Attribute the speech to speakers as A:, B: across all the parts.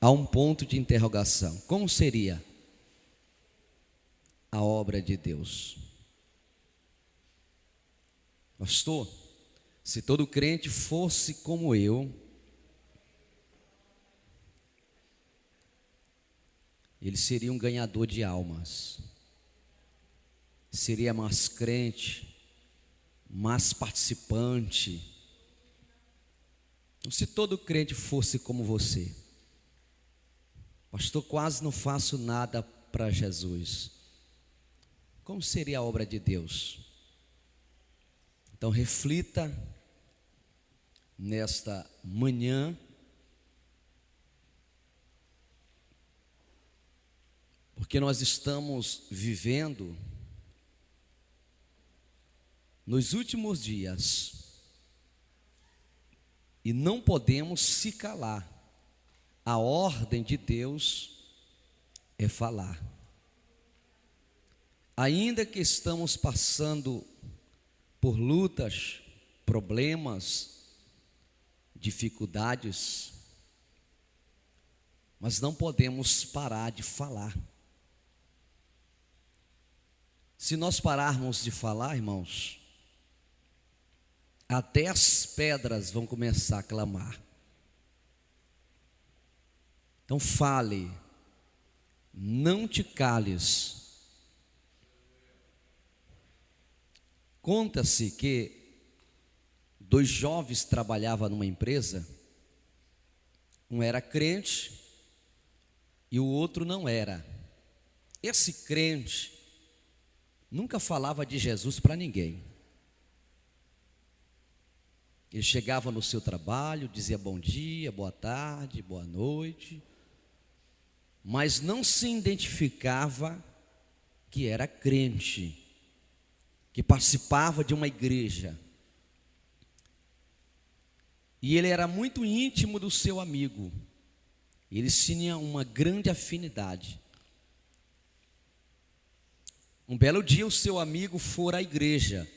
A: há um ponto de interrogação: como seria a obra de Deus? Pastor, se todo crente fosse como eu, ele seria um ganhador de almas, seria mais crente, mais participante. Se todo crente fosse como você, pastor, quase não faço nada para Jesus, como seria a obra de Deus? Então reflita nesta manhã, porque nós estamos vivendo nos últimos dias e não podemos se calar. A ordem de Deus é falar. Ainda que estamos passando por lutas, problemas, dificuldades, mas não podemos parar de falar. Se nós pararmos de falar, irmãos, até as pedras vão começar a clamar. Então fale, não te cales. Conta-se que 2 jovens trabalhavam numa empresa, um era crente e o outro não era. Esse crente nunca falava de Jesus para ninguém. Ele chegava no seu trabalho, dizia bom dia, boa tarde, boa noite, mas não se identificava que era crente, que participava de uma igreja. E ele era muito íntimo do seu amigo. Eles tinham uma grande afinidade. Um belo dia o seu amigo foi à igreja.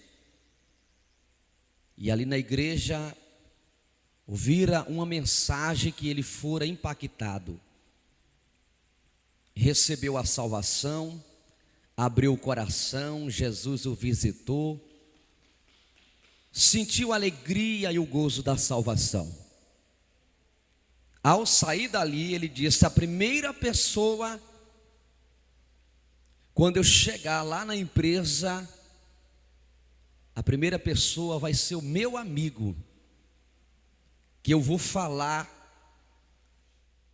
A: E ali na igreja ouvira uma mensagem que ele fora impactado. Recebeu a salvação, abriu o coração, Jesus o visitou, sentiu a alegria e o gozo da salvação. Ao sair dali, ele disse: a primeira pessoa, quando eu chegar lá na empresa, a primeira pessoa vai ser o meu amigo, que eu vou falar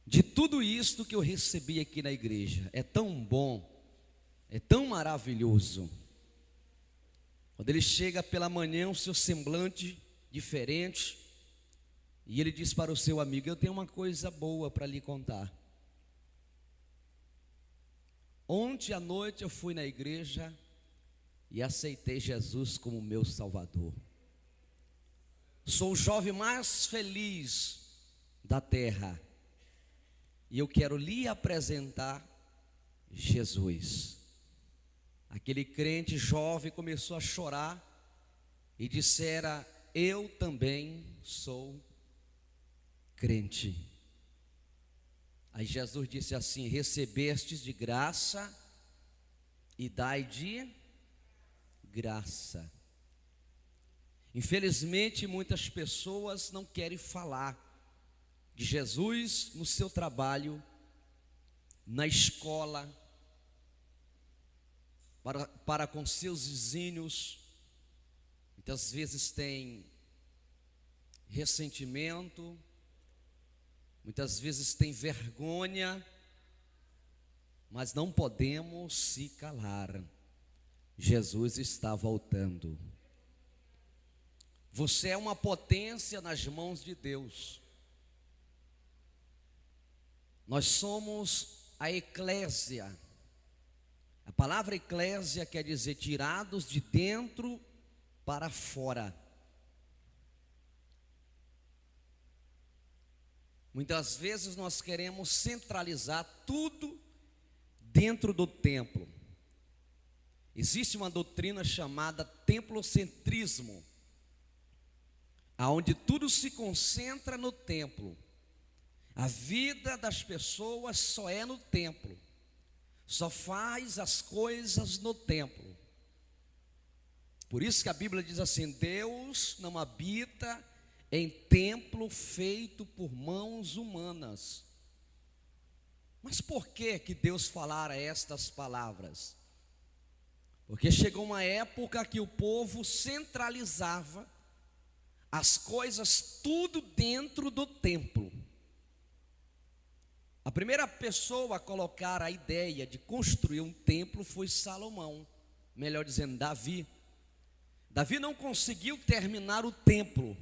A: de tudo isso que eu recebi aqui na igreja. É tão bom, é tão maravilhoso. Quando ele chega pela manhã, o seu semblante diferente, e ele diz para o seu amigo: eu tenho uma coisa boa para lhe contar. Ontem à noite eu fui na igreja e aceitei Jesus como meu Salvador. Sou o jovem mais feliz da terra e eu quero lhe apresentar Jesus. Aquele crente jovem começou a chorar e dissera: eu também sou crente. Aí Jesus disse assim: recebestes de graça e dai de graça. Infelizmente, muitas pessoas não querem falar de Jesus no seu trabalho, na escola, para com seus vizinhos. Muitas vezes tem ressentimento, muitas vezes tem vergonha, mas não podemos se calar. Jesus está voltando. Você é uma potência nas mãos de Deus. Nós somos a eclésia. A palavra eclésia quer dizer tirados de dentro para fora. Muitas vezes nós queremos centralizar tudo dentro do templo. Existe uma doutrina chamada templocentrismo, aonde tudo se concentra no templo. A vida das pessoas só é no templo, só faz as coisas no templo. Por isso que a Bíblia diz assim: Deus não habita em templo feito por mãos humanas. Mas por que Deus falara estas palavras? Porque chegou uma época que o povo centralizava as coisas tudo dentro do templo. A primeira pessoa a colocar a ideia de construir um templo foi Salomão, melhor dizendo, Davi. Davi não conseguiu terminar o templo,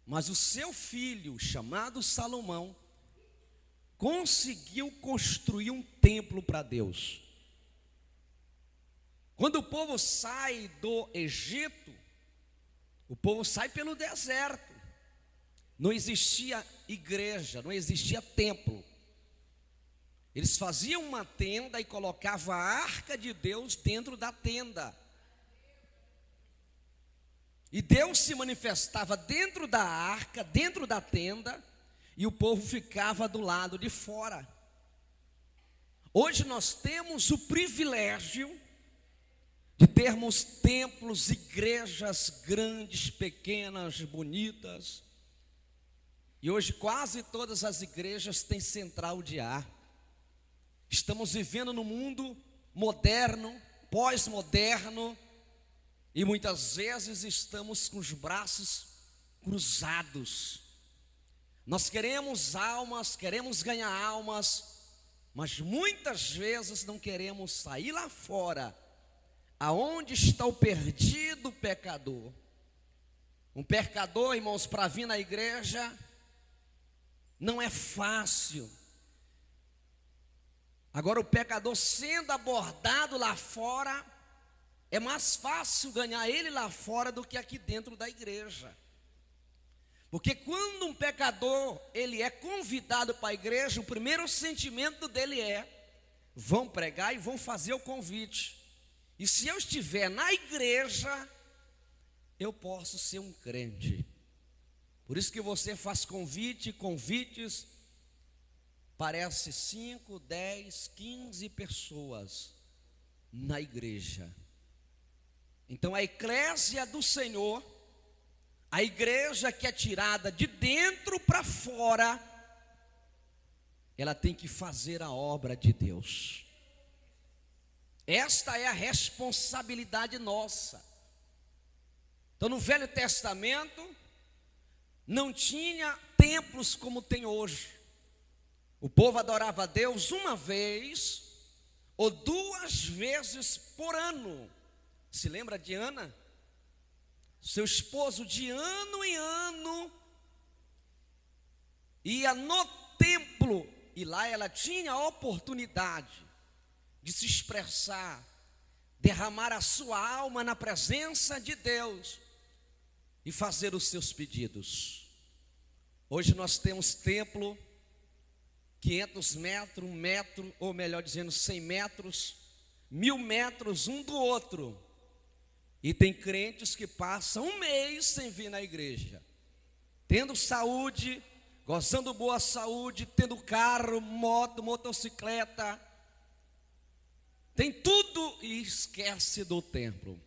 A: mas o seu filho, chamado Salomão, conseguiu construir um templo para Deus. Quando o povo sai do Egito, o povo sai pelo deserto. Não existia igreja, não existia templo. Eles faziam uma tenda e colocavam a arca de Deus dentro da tenda. E Deus se manifestava dentro da arca, dentro da tenda, e o povo ficava do lado de fora. Hoje nós temos o privilégio de termos templos, igrejas grandes, pequenas, bonitas. E hoje quase todas as igrejas têm central de ar. Estamos vivendo num mundo moderno, pós-moderno, e muitas vezes estamos com os braços cruzados. Nós queremos almas, queremos ganhar almas, mas muitas vezes não queremos sair lá fora, aonde está o perdido pecador. Um pecador, irmãos, para vir na igreja não é fácil. Agora, o pecador sendo abordado lá fora, é mais fácil ganhar ele lá fora do que aqui dentro da igreja. Porque quando um pecador ele é convidado para a igreja, o primeiro sentimento dele é: vão pregar e vão fazer o convite. E se eu estiver na igreja, eu posso ser um crente. Por isso que você faz convites, parece 5, 10, 15 pessoas na igreja. Então a eclésia do Senhor, a igreja que é tirada de dentro para fora, ela tem que fazer a obra de Deus. Esta é a responsabilidade nossa. Então no Velho Testamento não tinha templos como tem hoje. O povo adorava a Deus uma vez ou 2 vezes por ano. Se lembra de Ana? Seu esposo de ano em ano ia no templo, e lá ela tinha a oportunidade de se expressar, derramar a sua alma na presença de Deus e fazer os seus pedidos. Hoje nós temos templo 500 metros, 1 metro, ou melhor dizendo 100 metros, 1000 metros um do outro. E tem crentes que passam 1 mês sem vir na igreja, tendo saúde, gozando boa saúde, tendo carro, moto, motocicleta, tem tudo e esquece do templo.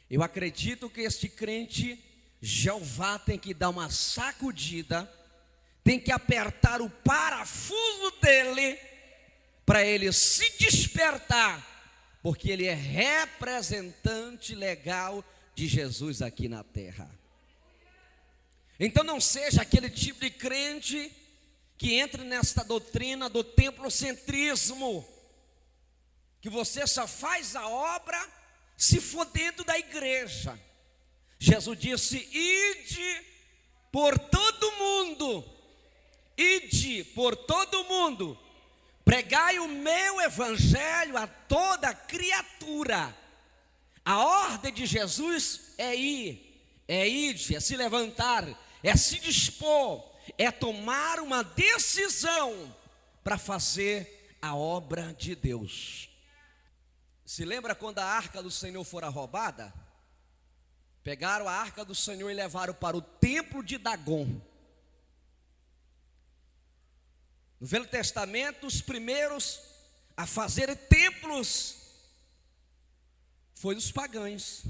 A: Eu acredito que este crente, Jeová tem que dar uma sacudida, tem que apertar o parafuso dele, para ele se despertar, porque ele é representante legal de Jesus aqui na terra. Então não seja aquele tipo de crente que entre nesta doutrina do templocentrismo, que você só faz a obra se for dentro da igreja. Jesus disse: ide por todo mundo, ide por todo mundo, pregai o meu evangelho a toda criatura. A ordem de Jesus é ir, é ide, é se levantar, é se dispor, é tomar uma decisão para fazer a obra de Deus. Se lembra quando a arca do Senhor fora roubada? Pegaram a arca do Senhor e levaram para o templo de Dagom. No Velho Testamento, os primeiros a fazer templos foi os pagãos,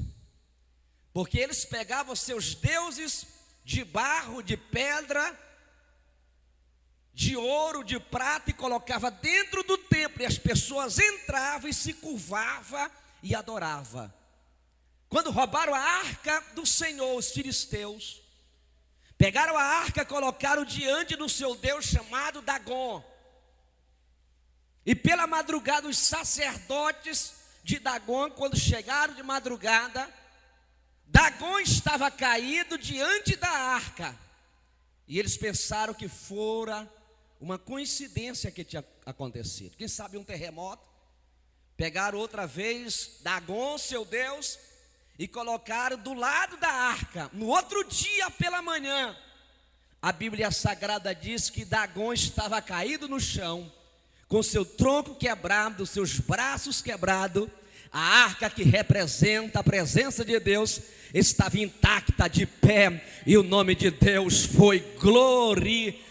A: porque eles pegavam seus deuses de barro, de pedra, de ouro, de prata e colocavam dentro do templo, e as pessoas entravam e se curvavam e adoravam. Quando roubaram a arca do Senhor, os filisteus pegaram a arca, colocaram diante do seu Deus chamado Dagom. E pela madrugada os sacerdotes de Dagom, quando chegaram de madrugada, Dagom estava caído diante da arca. E eles pensaram que fora uma coincidência que tinha acontecido. Quem sabe um terremoto? Pegaram outra vez Dagom, seu Deus, e colocaram do lado da arca. No outro dia pela manhã, a Bíblia Sagrada diz que Dagom estava caído no chão, com seu tronco quebrado, seus braços quebrados. A arca, que representa a presença de Deus, estava intacta, de pé, e o nome de Deus foi glorificado.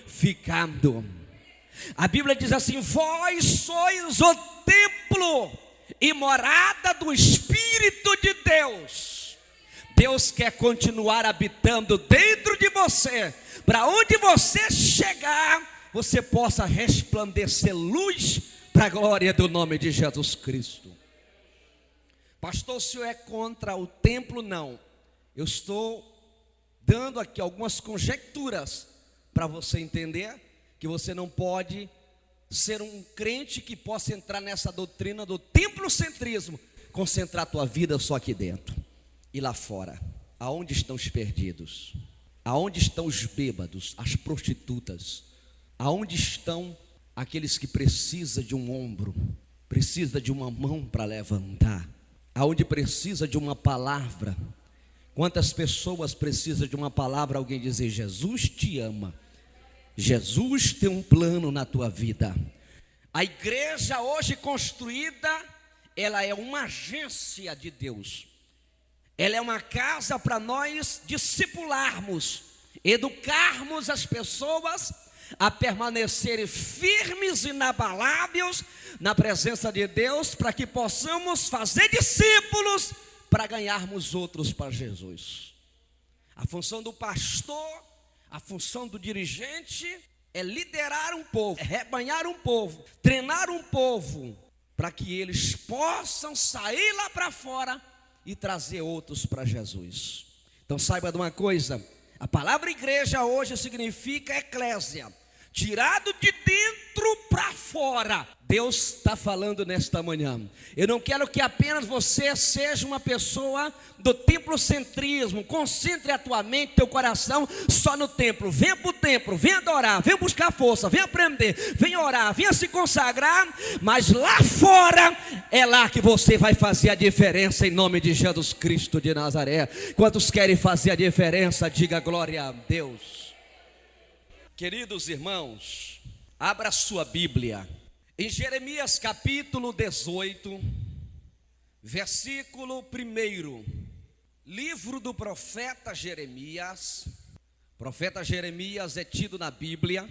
A: A Bíblia diz assim: vós sois o templo e morada do Espírito de Deus. Deus quer continuar habitando dentro de você, para onde você chegar, você possa resplandecer luz para a glória do nome de Jesus Cristo. Pastor, o senhor é contra o templo? Não, eu estou dando aqui algumas conjecturas para você entender que você não pode ser um crente que possa entrar nessa doutrina do templocentrismo, concentrar a tua vida só aqui dentro. E lá fora, aonde estão os perdidos? Aonde estão os bêbados, as prostitutas? Aonde estão aqueles que precisam de um ombro, precisa de uma mão para levantar? Aonde precisa de uma palavra? Quantas pessoas precisam de uma palavra, alguém dizer: Jesus te ama, Jesus tem um plano na tua vida. A igreja hoje construída, ela é uma agência de Deus. Ela é uma casa para nós discipularmos, educarmos as pessoas a permanecerem firmes e inabaláveis na presença de Deus, para que possamos fazer discípulos para ganharmos outros para Jesus. A função do pastor, a função do dirigente é liderar um povo, é rebanhar um povo, treinar um povo, para que eles possam sair lá para fora e trazer outros para Jesus. Então saiba de uma coisa: a palavra igreja hoje significa eclésia, tirado de dentro para fora. Deus está falando nesta manhã. Eu não quero que apenas você seja uma pessoa do templocentrismo. Concentre a tua mente, teu coração só no templo. Venha para o templo, venha adorar, venha buscar força, venha aprender, venha orar, venha se consagrar. Mas lá fora, é lá que você vai fazer a diferença, em nome de Jesus Cristo de Nazaré. Quantos querem fazer a diferença? Diga glória a Deus. Queridos irmãos, abra sua Bíblia em Jeremias capítulo 18, versículo 1. Livro do profeta Jeremias. Profeta Jeremias é tido na Bíblia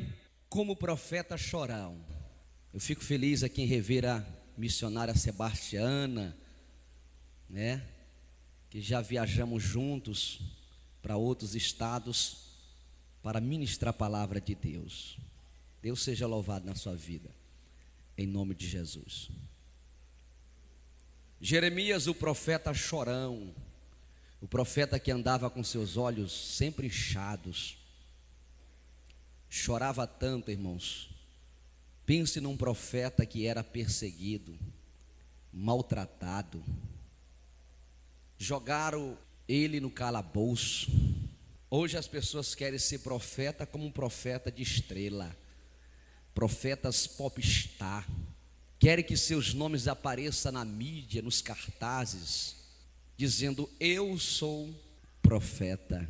A: como profeta chorão. Eu fico feliz aqui em rever a missionária Sebastiana, né? Que já viajamos juntos para outros estados para ministrar a palavra de Deus. Deus seja louvado na sua vida, em nome de Jesus. Jeremias, o profeta chorão, o profeta que andava com seus olhos sempre inchados, chorava tanto, irmãos. Pense num profeta que era perseguido, maltratado, jogaram ele no calabouço. Hoje as pessoas querem ser profeta como um profeta de estrela, profetas popstar, querem que seus nomes apareçam na mídia, nos cartazes, dizendo: eu sou profeta.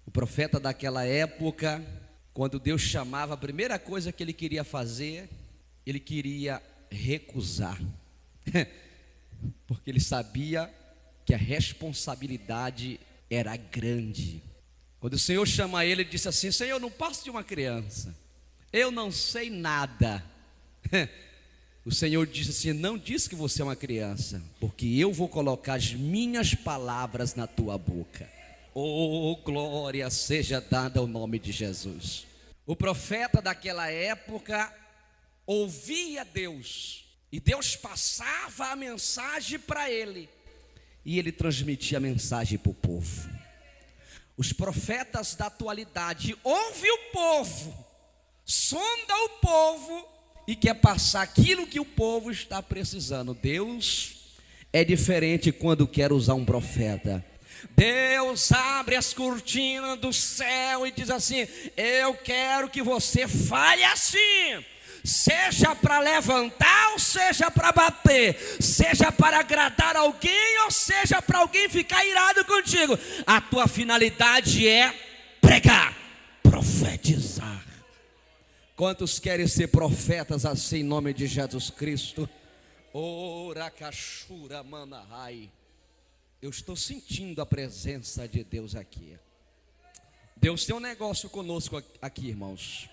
A: O profeta daquela época, quando Deus chamava, a primeira coisa que ele queria fazer, ele queria recusar, porque ele sabia que a responsabilidade era grande. Quando o Senhor chama ele, ele disse assim: Senhor, não passo de uma criança, eu não sei nada. O Senhor disse assim: não diz que você é uma criança, porque eu vou colocar as minhas palavras na tua boca. Oh, glória seja dada ao nome de Jesus. O profeta daquela época ouvia Deus, e Deus passava a mensagem para ele, e ele transmitia a mensagem para o povo. Os profetas da atualidade ouvem o povo, sonda o povo e quer passar aquilo que o povo está precisando. Deus é diferente quando quer usar um profeta. Deus abre as cortinas do céu e diz assim: eu quero que você fale assim, seja para levantar ou seja para bater, seja para agradar alguém ou seja para alguém ficar irado contigo. A tua finalidade é pregar, profetizar. Quantos querem ser profetas assim em nome de Jesus Cristo? Ora cachura manahai. Eu estou sentindo a presença de Deus aqui. Deus tem um negócio conosco aqui, irmãos.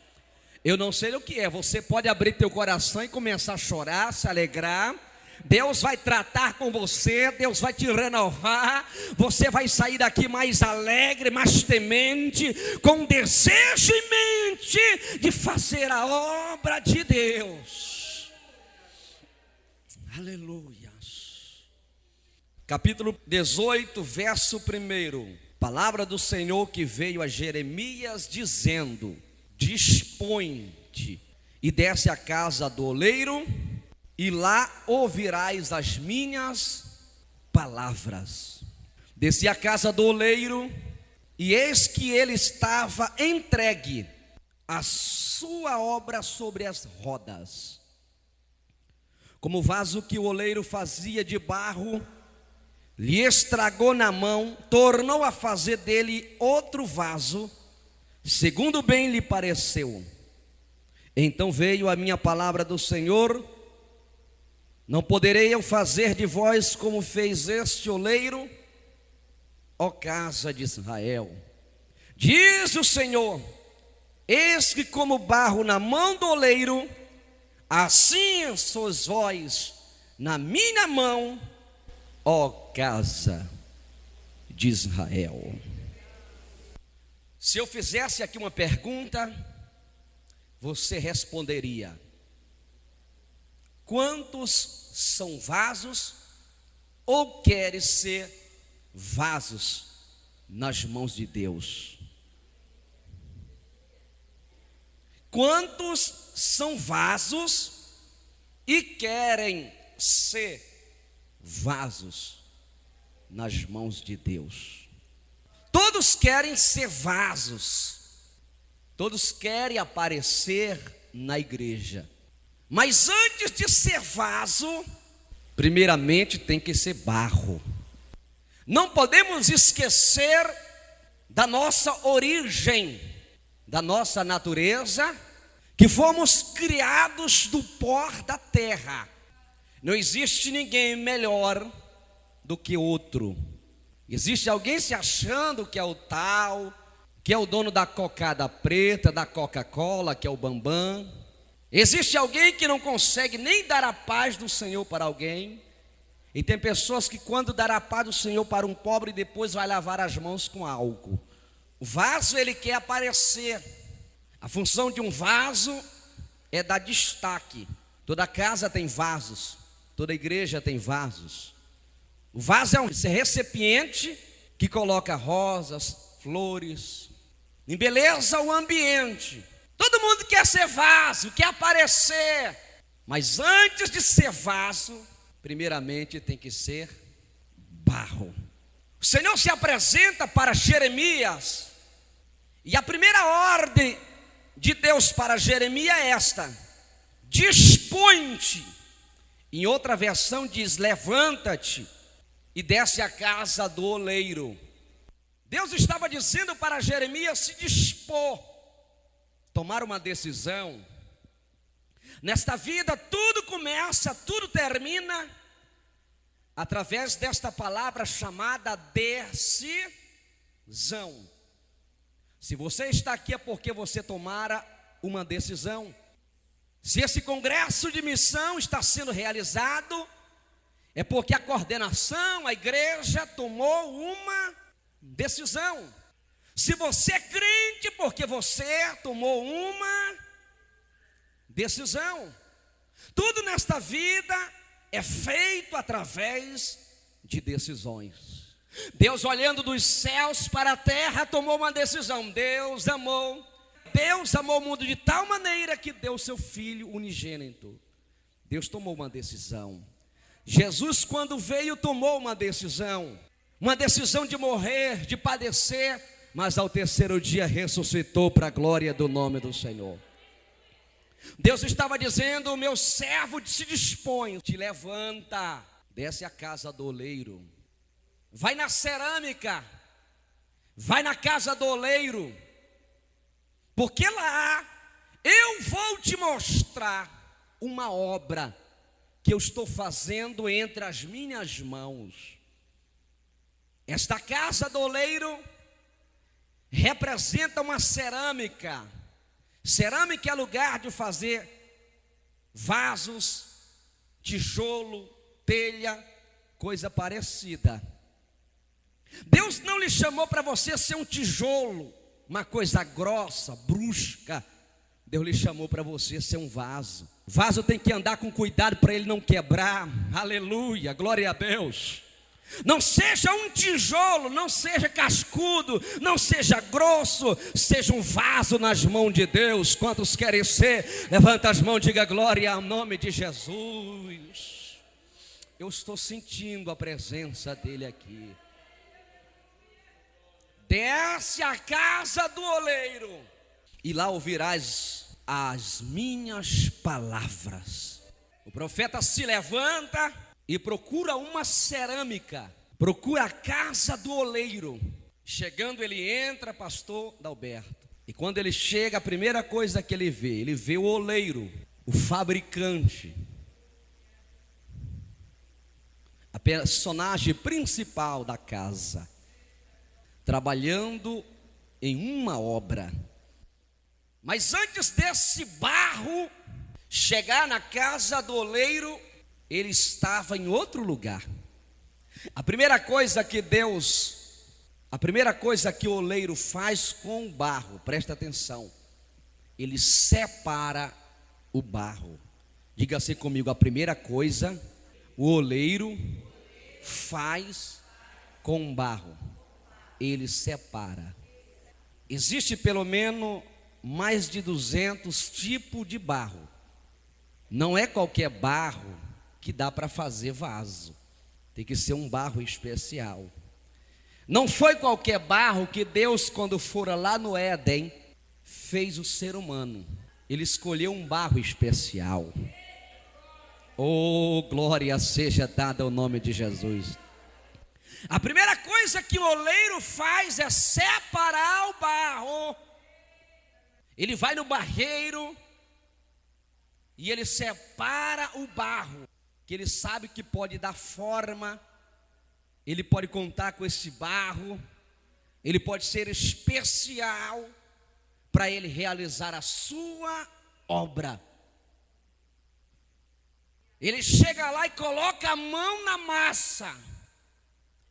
A: Eu não sei o que é. Você pode abrir teu coração e começar a chorar, se alegrar. Deus vai tratar com você, Deus vai te renovar. Você vai sair daqui mais alegre, mais temente, com desejo em mente de fazer a obra de Deus. Aleluia. Capítulo 18, verso 1. Palavra do Senhor que veio a Jeremias dizendo: dispõe-te e desce à casa do oleiro, e lá ouvirás as minhas palavras. Desci à casa do oleiro, e eis que ele estava entregue a sua obra sobre as rodas. Como o vaso que o oleiro fazia de barro, lhe estragou na mão, tornou a fazer dele outro vaso, segundo bem lhe pareceu. Então veio a minha palavra do Senhor: não poderei eu fazer de vós como fez este oleiro, ó casa de Israel? Diz o Senhor: eis que como barro na mão do oleiro, assim sois vós na minha mão, ó casa de Israel. Se eu fizesse aqui uma pergunta, você responderia: quantos são vasos ou queres ser vasos nas mãos de Deus? Quantos são vasos e querem ser vasos nas mãos de Deus? Todos querem ser vasos, todos querem aparecer na igreja, mas antes de ser vaso, primeiramente tem que ser barro. Não podemos esquecer da nossa origem, da nossa natureza, que fomos criados do pó da terra. Não existe ninguém melhor do que outro. Existe alguém se achando que é o tal, que é o dono da cocada preta, da Coca-Cola, que é o bambam. Existe alguém que não consegue nem dar a paz do Senhor para alguém. E tem pessoas que quando dar a paz do Senhor para um pobre, depois vai lavar as mãos com álcool. O vaso, ele quer aparecer. A função de um vaso é dar destaque. Toda casa tem vasos, toda igreja tem vasos. O vaso é um recipiente que coloca rosas, flores, embeleza o ambiente. Todo mundo quer ser vaso, quer aparecer, mas antes de ser vaso, primeiramente tem que ser barro. O Senhor se apresenta para Jeremias, e a primeira ordem de Deus para Jeremias é esta: dispõe-te. Em outra versão diz: levanta-te e desce à casa do oleiro. Deus estava dizendo para Jeremias se dispor, tomar uma decisão. Nesta vida tudo começa, tudo termina através desta palavra chamada decisão. Se você está aqui é porque você tomara uma decisão. Se esse congresso de missão está sendo realizado, é porque a coordenação, a igreja tomou uma decisão. Se você é crente, porque você tomou uma decisão. Tudo nesta vida é feito através de decisões. Deus, olhando dos céus para a terra, tomou uma decisão. Deus amou o mundo de tal maneira que deu seu Filho unigênito. Deus tomou uma decisão. Jesus, quando veio, tomou uma decisão de morrer, de padecer, mas ao terceiro dia ressuscitou para a glória do nome do Senhor. Deus estava dizendo: o meu servo se dispõe, te levanta, desce à casa do oleiro, vai na cerâmica, vai na casa do oleiro, porque lá eu vou te mostrar uma obra que eu estou fazendo entre as minhas mãos. Esta casa do oleiro representa uma cerâmica. Cerâmica é lugar de fazer vasos, tijolo, telha, coisa parecida. Deus não lhe chamou para você ser um tijolo, uma coisa grossa, brusca. Deus lhe chamou para você ser um vaso. Vaso tem que andar com cuidado para ele não quebrar. Aleluia, glória a Deus. Não seja um tijolo, não seja cascudo, não seja grosso, seja um vaso nas mãos de Deus. Quantos querem ser? Levanta as mãos e diga glória ao nome de Jesus. Eu estou sentindo a presença dele aqui. Desce à casa do oleiro e lá ouvirás as minhas palavras. O profeta se levanta e procura uma cerâmica, procura a casa do oleiro. Chegando, ele entra, pastor Dalberto, e quando ele chega, a primeira coisa que ele vê o oleiro, o fabricante, a personagem principal da casa, trabalhando em uma obra. Mas antes desse barro chegar na casa do oleiro, ele estava em outro lugar. A primeira coisa que o oleiro faz com o barro, presta atenção, ele separa o barro. Diga assim comigo: a primeira coisa o oleiro faz com o barro, ele separa. Existe pelo menos mais de 200 tipos de barro. Não é qualquer barro que dá para fazer vaso. Tem que ser um barro especial. Não foi qualquer barro que Deus, quando fora lá no Éden, fez o ser humano. Ele escolheu um barro especial. Oh, glória seja dada ao nome de Jesus. A primeira coisa que o oleiro faz é separar o barro. Ele vai no barreiro e ele separa o barro, que ele sabe que pode dar forma, ele pode contar com esse barro, ele pode ser especial para ele realizar a sua obra. Ele chega lá e coloca a mão na massa,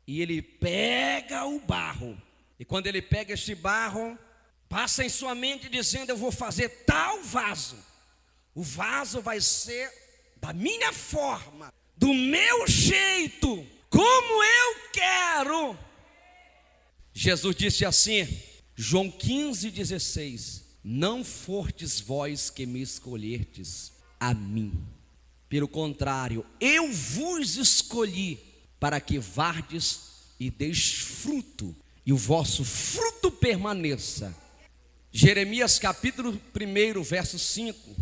A: e ele pega o barro, e quando ele pega esse barro, passa em sua mente dizendo: eu vou fazer tal vaso, o vaso vai ser da minha forma, do meu jeito, como eu quero. Jesus disse assim, João 15,16: não fostes vós que me escolhertes a mim, pelo contrário, eu vos escolhi para que vardes e deis fruto, e o vosso fruto permaneça. Jeremias capítulo 1, verso 5,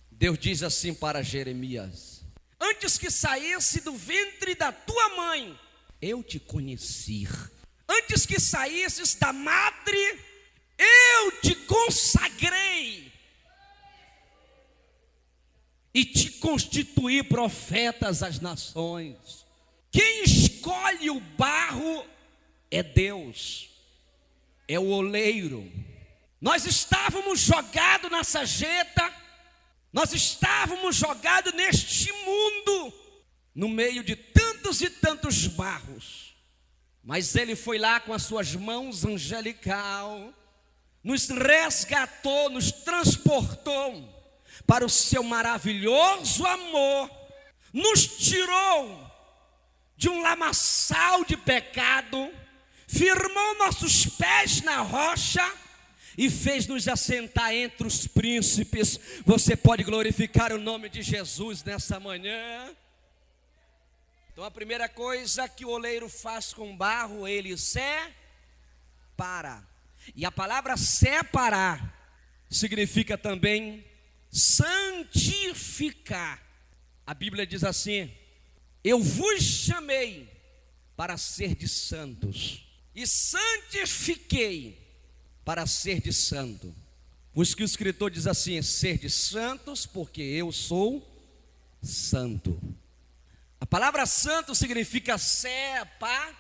A: Deus diz assim para Jeremias: antes que saísse do ventre da tua mãe, eu te conheci. Antes que saísses da madre, eu te consagrei e te constituí profetas às nações. Quem escolhe o barro é Deus, é o oleiro. Nós estávamos jogados na sarjeta, nós estávamos jogados neste mundo, no meio de tantos e tantos barros. Mas Ele foi lá com as suas mãos angelical, nos resgatou, nos transportou para o seu maravilhoso amor, nos tirou de um lamaçal de pecado, firmou nossos pés na rocha e fez-nos assentar entre os príncipes. Você pode glorificar o nome de Jesus nessa manhã? Então a primeira coisa que o oleiro faz com barro, ele separa. E a palavra separar significa também santificar. A Bíblia diz assim: eu vos chamei para ser de santos e santifiquei para ser de santo. Por isso que o escritor diz assim: ser de santos, porque eu sou santo. A palavra santo significa separado.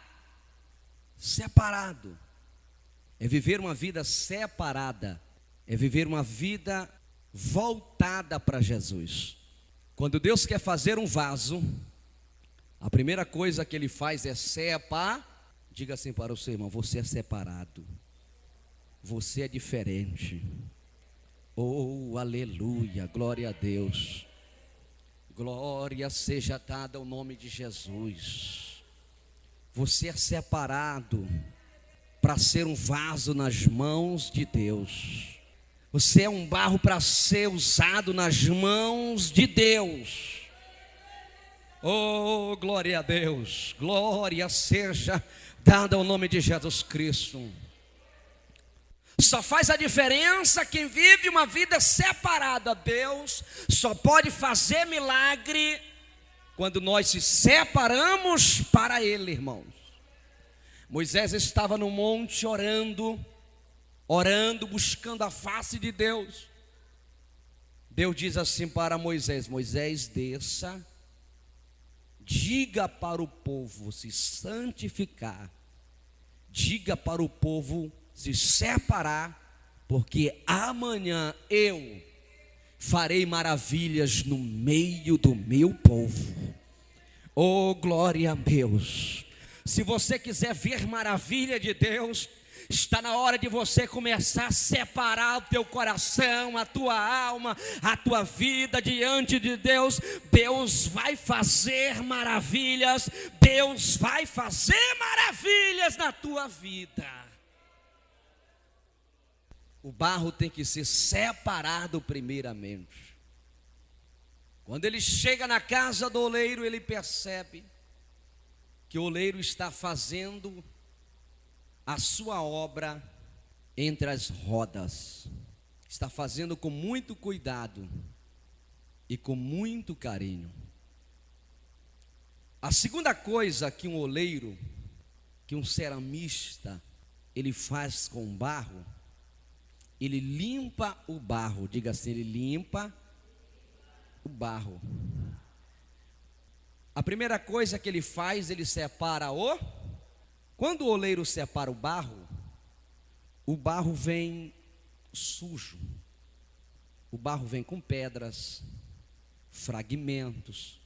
A: É viver uma vida separada, é viver uma vida voltada para Jesus. Quando Deus quer fazer um vaso, a primeira coisa que Ele faz é separar. Diga assim para o seu irmão: você é separado, você é diferente. Oh, aleluia, glória a Deus. Glória seja dada ao nome de Jesus. Você é separado para ser um vaso nas mãos de Deus. Você é um barro para ser usado nas mãos de Deus. Oh, glória a Deus. Glória seja dada ao nome de Jesus Cristo. Só faz a diferença quem vive uma vida separada. Deus só pode fazer milagre quando nós se separamos para Ele, irmãos. Moisés estava no monte orando, buscando a face de Deus. Deus diz assim para Moisés: Moisés, desça, diga para o povo se santificar, diga para o povo se separar, porque amanhã eu farei maravilhas no meio do meu povo. Oh, glória a Deus. Se você quiser ver maravilha de Deus, está na hora de você começar a separar o teu coração, a tua alma, a tua vida diante de Deus. Deus vai fazer maravilhas, Deus vai fazer maravilhas na tua vida. O barro tem que ser separado primeiramente. Quando ele chega na casa do oleiro, ele percebe que o oleiro está fazendo a sua obra entre as rodas. Está fazendo com muito cuidado e com muito carinho. A segunda coisa que um oleiro, que um ceramista, ele faz com barro, ele limpa o barro. Diga assim: ele limpa o barro. A primeira coisa que ele faz, ele separa Quando o oleiro separa o barro vem sujo. O barro vem com pedras, fragmentos,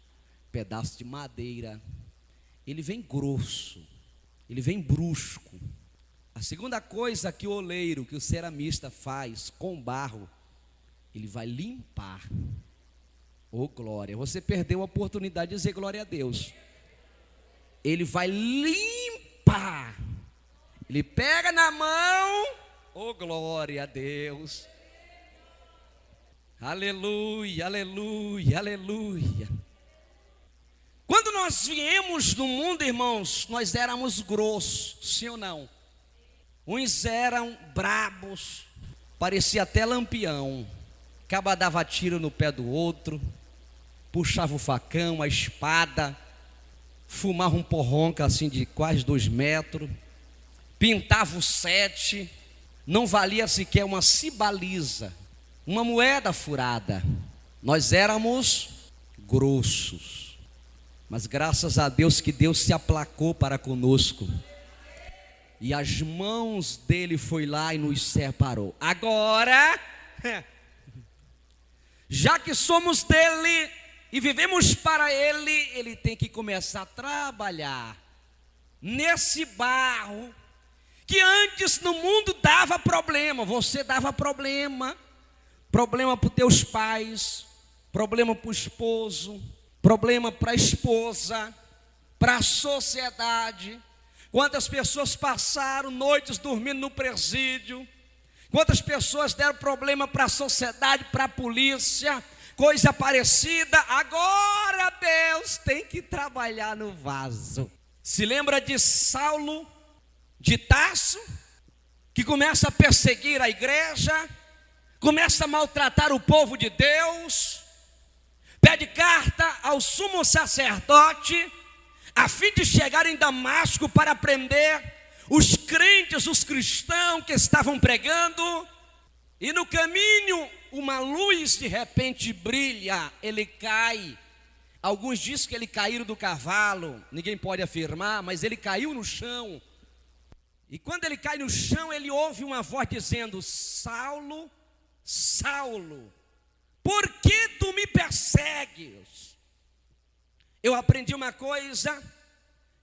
A: pedaços de madeira. Ele vem grosso, ele vem brusco. A segunda coisa que o oleiro, que o ceramista faz com o barro, ele vai limpar. Oh, glória. Você perdeu a oportunidade de dizer glória a Deus. Ele vai limpar. Ele pega na mão. Oh, glória a Deus. Aleluia, aleluia, aleluia. Quando nós viemos no mundo, irmãos, nós éramos grossos, sim ou não? Uns eram brabos, parecia até lampião. Acaba dava tiro no pé do outro, puxava o facão, a espada, fumava um porronca assim de quase 2 metros, pintava o 7, não valia sequer uma cibaliza, uma moeda furada. Nós éramos grossos, mas graças a Deus que Deus se aplacou para conosco. e as mãos dele foi lá e nos separou. Agora, já que somos dele e vivemos para ele, ele tem que começar a trabalhar nesse barro que antes no mundo dava problema. Você dava problema para os teus pais, problema para o esposo, problema para a esposa, para a sociedade. Quantas pessoas passaram noites dormindo no presídio, quantas pessoas deram problema para a sociedade, para a polícia, coisa parecida. Agora Deus tem que trabalhar no vaso. Se lembra de Saulo de Tarso, que começa a perseguir a igreja, começa a maltratar o povo de Deus, pede carta ao sumo sacerdote, a fim de chegar em Damasco para prender os crentes, os cristãos que estavam pregando. E no caminho uma luz de repente brilha, ele cai. Alguns dizem que ele caiu do cavalo, ninguém pode afirmar, mas ele caiu no chão. E quando ele cai no chão, ele ouve uma voz dizendo: Saulo, Saulo, por que tu me persegues? Eu aprendi uma coisa,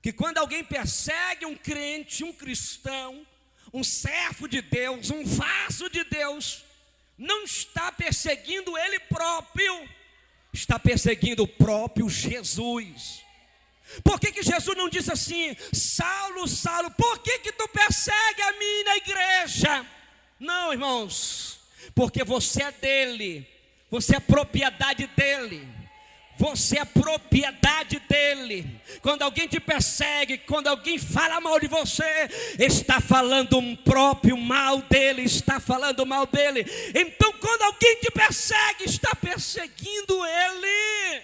A: que quando alguém persegue um crente, um cristão, um servo de Deus, um vaso de Deus, não está perseguindo ele próprio, está perseguindo o próprio Jesus. Por que Jesus não disse assim: Saulo, Saulo, por que tu persegue a mim na igreja? Não, irmãos, porque você é dele, você é propriedade dele. Você é propriedade dele. Quando alguém te persegue, quando alguém fala mal de você, está falando um próprio mal dele, está falando mal dele. Então quando alguém te persegue, está perseguindo ele.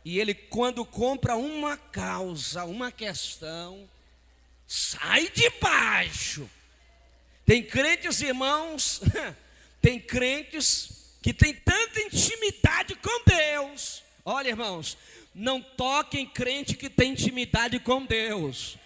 A: E ele, quando compra uma causa, uma questão, sai de baixo. Tem crentes, irmãos, tem crentes que tem tanta intimidade com Deus. Olha, irmãos, não toquem crente que tem intimidade com Deus.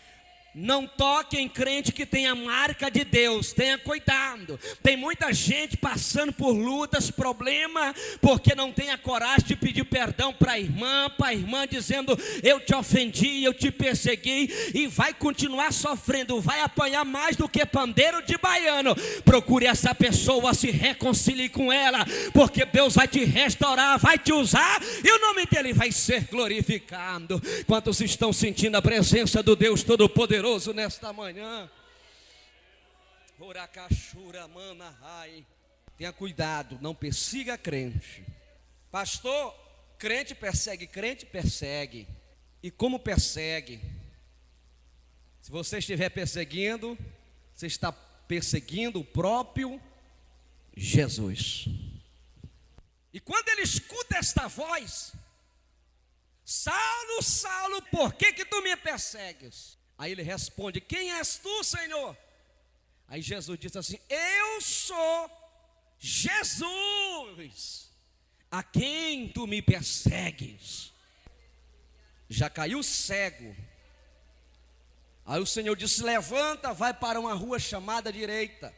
A: Não toquem crente que tem a marca de Deus. Tenha cuidado. Tem muita gente passando por lutas, problema, porque não tem a coragem de pedir perdão para a irmã dizendo: eu te ofendi, eu te persegui, e vai continuar sofrendo, vai apanhar mais do que pandeiro de baiano. Procure essa pessoa, se reconcilie com ela, porque Deus vai te restaurar, vai te usar, e o nome dele vai ser glorificado. Quantos estão sentindo a presença do Deus Todo-Poderoso nesta manhã? Tenha cuidado, não persiga crente. Pastor, crente persegue. E como persegue? Se você estiver perseguindo, você está perseguindo o próprio Jesus. E quando ele escuta esta voz: Saulo, Saulo, por que tu me persegues? Aí ele responde: quem és tu, Senhor? Aí Jesus diz assim: eu sou Jesus, a quem tu me persegues. Já caiu cego. Aí o Senhor disse: levanta, vai para uma rua chamada direita,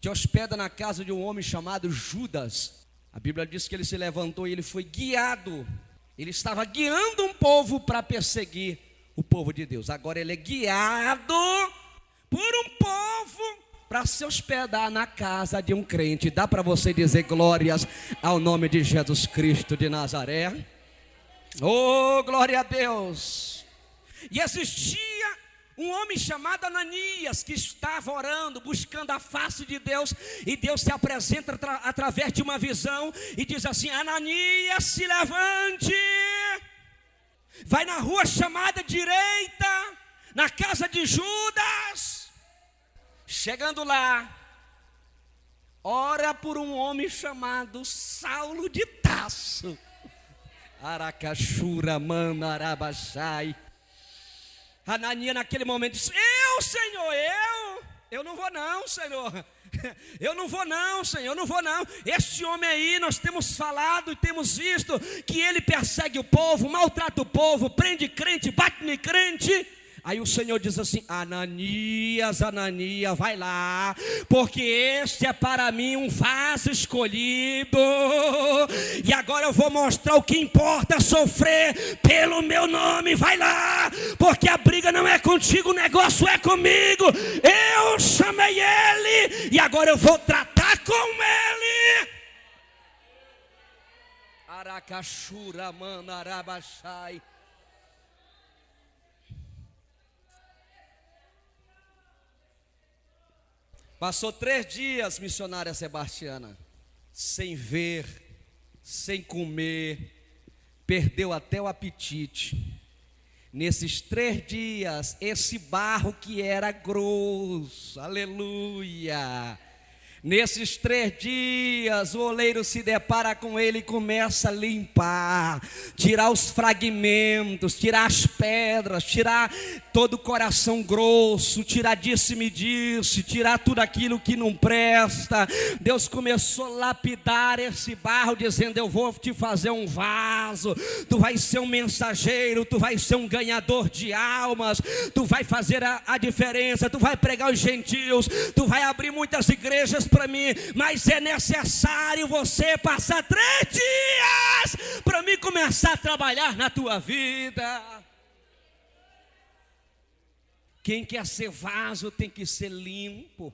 A: te hospeda na casa de um homem chamado Judas. A Bíblia diz que ele se levantou e ele foi guiado. Ele estava guiando um povo para perseguir o povo de Deus. Agora ele é guiado por um povo para se hospedar na casa de um crente. Dá para você dizer glórias ao nome de Jesus Cristo de Nazaré? Oh, glória a Deus! E existia um homem chamado Ananias, que estava orando, buscando a face de Deus, e Deus se apresenta através de uma visão e diz assim: Ananias, se levante, vai na rua chamada direita, na casa de Judas. Chegando lá, ora por um homem chamado Saulo de Tarso. Aracachura, manarabachai. Ananias naquele momento disse: eu, Senhor, eu não vou não, Senhor. Eu não vou não, Senhor, eu não vou não. Este homem aí, nós temos falado e temos visto que ele persegue o povo, maltrata o povo, prende crente, bate no crente. Aí o Senhor diz assim: Ananias, Ananias, vai lá, porque este é para mim um vaso escolhido, e agora eu vou mostrar o que importa sofrer pelo meu nome. Vai lá, porque a briga não é contigo, o negócio é comigo. Eu chamei ele e agora eu vou tratar com ele. Aracachura, manarabachai. Passou 3 dias, missionária Sebastiana, sem ver, sem comer, perdeu até o apetite. Nesses 3 dias, esse barro que era grosso, aleluia. Nesses 3 dias, o oleiro se depara com ele e começa a limpar, tirar os fragmentos, tirar as pedras, tirar todo o coração grosso, tirar disse-me-disse, tirar tudo aquilo que não presta. Deus começou a lapidar esse barro, dizendo: eu vou te fazer um vaso, tu vai ser um mensageiro, tu vai ser um ganhador de almas, tu vai fazer a diferença, tu vai pregar os gentios, tu vai abrir muitas igrejas para mim, mas é necessário você passar 3 dias para mim começar a trabalhar na tua vida. Quem quer ser vaso tem que ser limpo.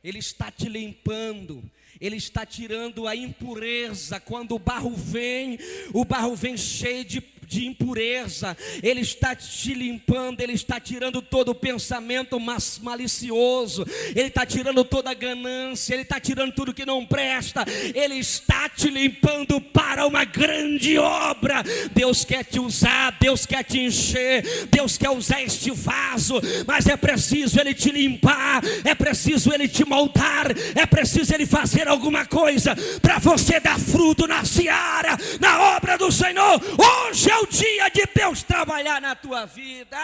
A: Ele está te limpando, ele está tirando a impureza. Quando o barro vem cheio de impureza. Ele está te limpando, ele está tirando todo o pensamento malicioso, ele está tirando toda a ganância, ele está tirando tudo que não presta. Ele está te limpando para uma grande obra. Deus quer te usar, Deus quer te encher, Deus quer usar este vaso, mas é preciso ele te limpar, é preciso ele te moldar, é preciso ele fazer alguma coisa para você dar fruto na seara, na obra do Senhor. Hoje é o dia de Deus trabalhar na tua vida.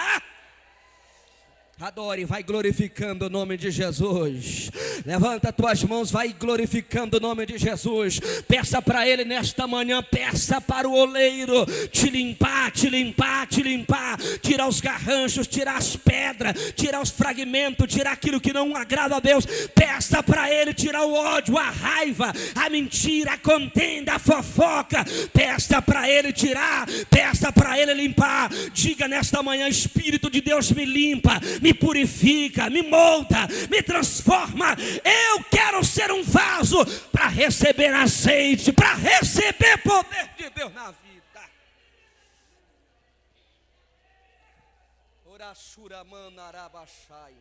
A: Adore, vai glorificando o nome de Jesus. Levanta tuas mãos, vai glorificando o nome de Jesus. Peça para Ele nesta manhã, peça para o oleiro te limpar, te limpar, te limpar. Tirar os garranchos, tirar as pedras, tirar os fragmentos, tirar aquilo que não agrada a Deus. Peça para Ele tirar o ódio, a raiva, a mentira, a contenda, a fofoca. Peça para Ele tirar, peça para Ele limpar. Diga nesta manhã: Espírito de Deus, me limpa, me purifica, me molda, me transforma. Eu quero ser um vaso para receber azeite, para receber poder de Deus na vida. Orashura manarabashai.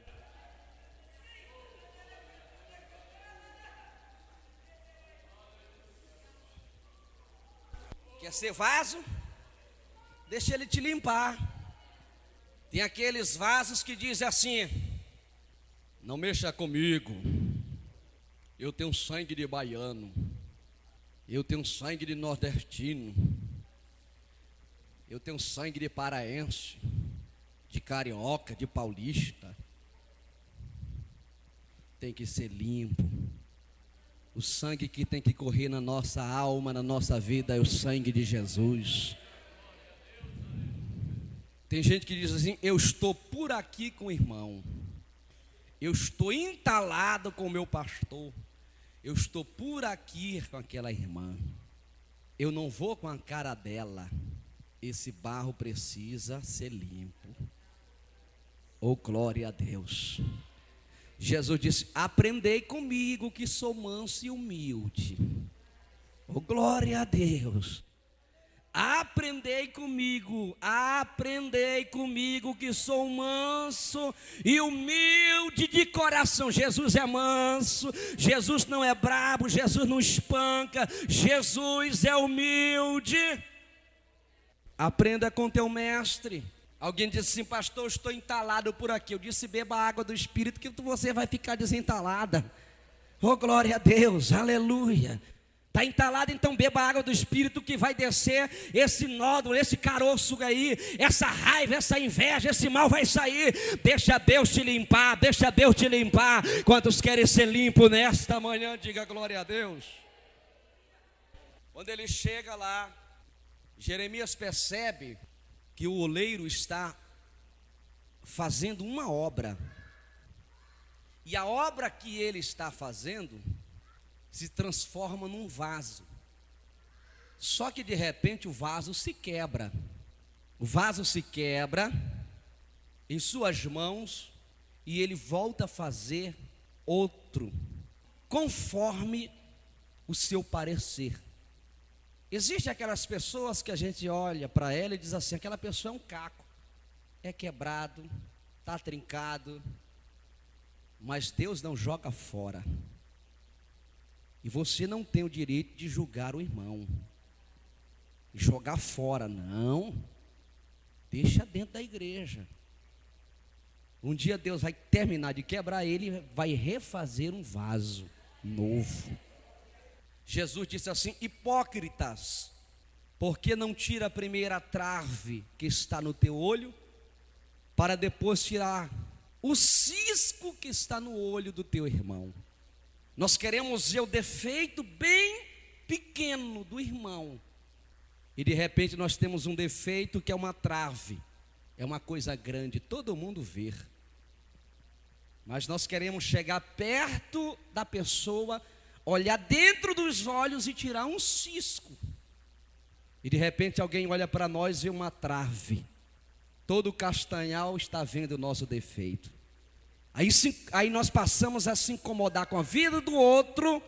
A: Quer ser vaso? Deixa ele te limpar. Tem aqueles vasos que dizem assim: não mexa comigo, eu tenho sangue de baiano, eu tenho sangue de nordestino, eu tenho sangue de paraense, de carioca, de paulista. Tem que ser limpo. O sangue que tem que correr na nossa alma, na nossa vida, é o sangue de Jesus. Tem gente que diz assim: eu estou por aqui com o irmão, eu estou entalado com o meu pastor, eu estou por aqui com aquela irmã, eu não vou com a cara dela. Esse barro precisa ser limpo. Oh, glória a Deus. Jesus disse: aprendei comigo que sou manso e humilde. Oh, glória a Deus. Aprendei comigo que sou manso e humilde de coração. Jesus é manso, Jesus não é brabo, Jesus não espanca, Jesus é humilde. Aprenda com teu mestre. Alguém disse assim: pastor, eu estou entalado por aqui. Eu disse: beba a água do Espírito que você vai ficar desentalada. Oh, glória a Deus, aleluia. Está entalado, então beba a água do Espírito que vai descer esse nódulo, esse caroço aí, essa raiva, essa inveja, esse mal vai sair. Deixa Deus te limpar, deixa Deus te limpar. Quantos querem ser limpos nesta manhã, diga glória a Deus. Quando ele chega lá, Jeremias percebe que o oleiro está fazendo uma obra. E a obra que ele está fazendo se transforma num vaso. Só que de repente o vaso se quebra. O vaso se quebra em suas mãos e ele volta a fazer outro, conforme o seu parecer. Existem aquelas pessoas que a gente olha para ela e diz assim: aquela pessoa é um caco, é quebrado, está trincado. Mas Deus não joga fora. E você não tem o direito de julgar o irmão, jogar fora, não. Deixa dentro da igreja. Um dia Deus vai terminar de quebrar ele e vai refazer um vaso novo. Jesus disse assim: hipócritas, por que não tira a primeira trave que está no teu olho, para depois tirar o cisco que está no olho do teu irmão? Nós queremos ver o defeito bem pequeno do irmão, e de repente nós temos um defeito que é uma trave, é uma coisa grande, todo mundo vê. Mas nós queremos chegar perto da pessoa, olhar dentro dos olhos e tirar um cisco. E de repente alguém olha para nós e vê uma trave. Todo castanhal está vendo o nosso defeito. Aí nós passamos a se incomodar com a vida do outro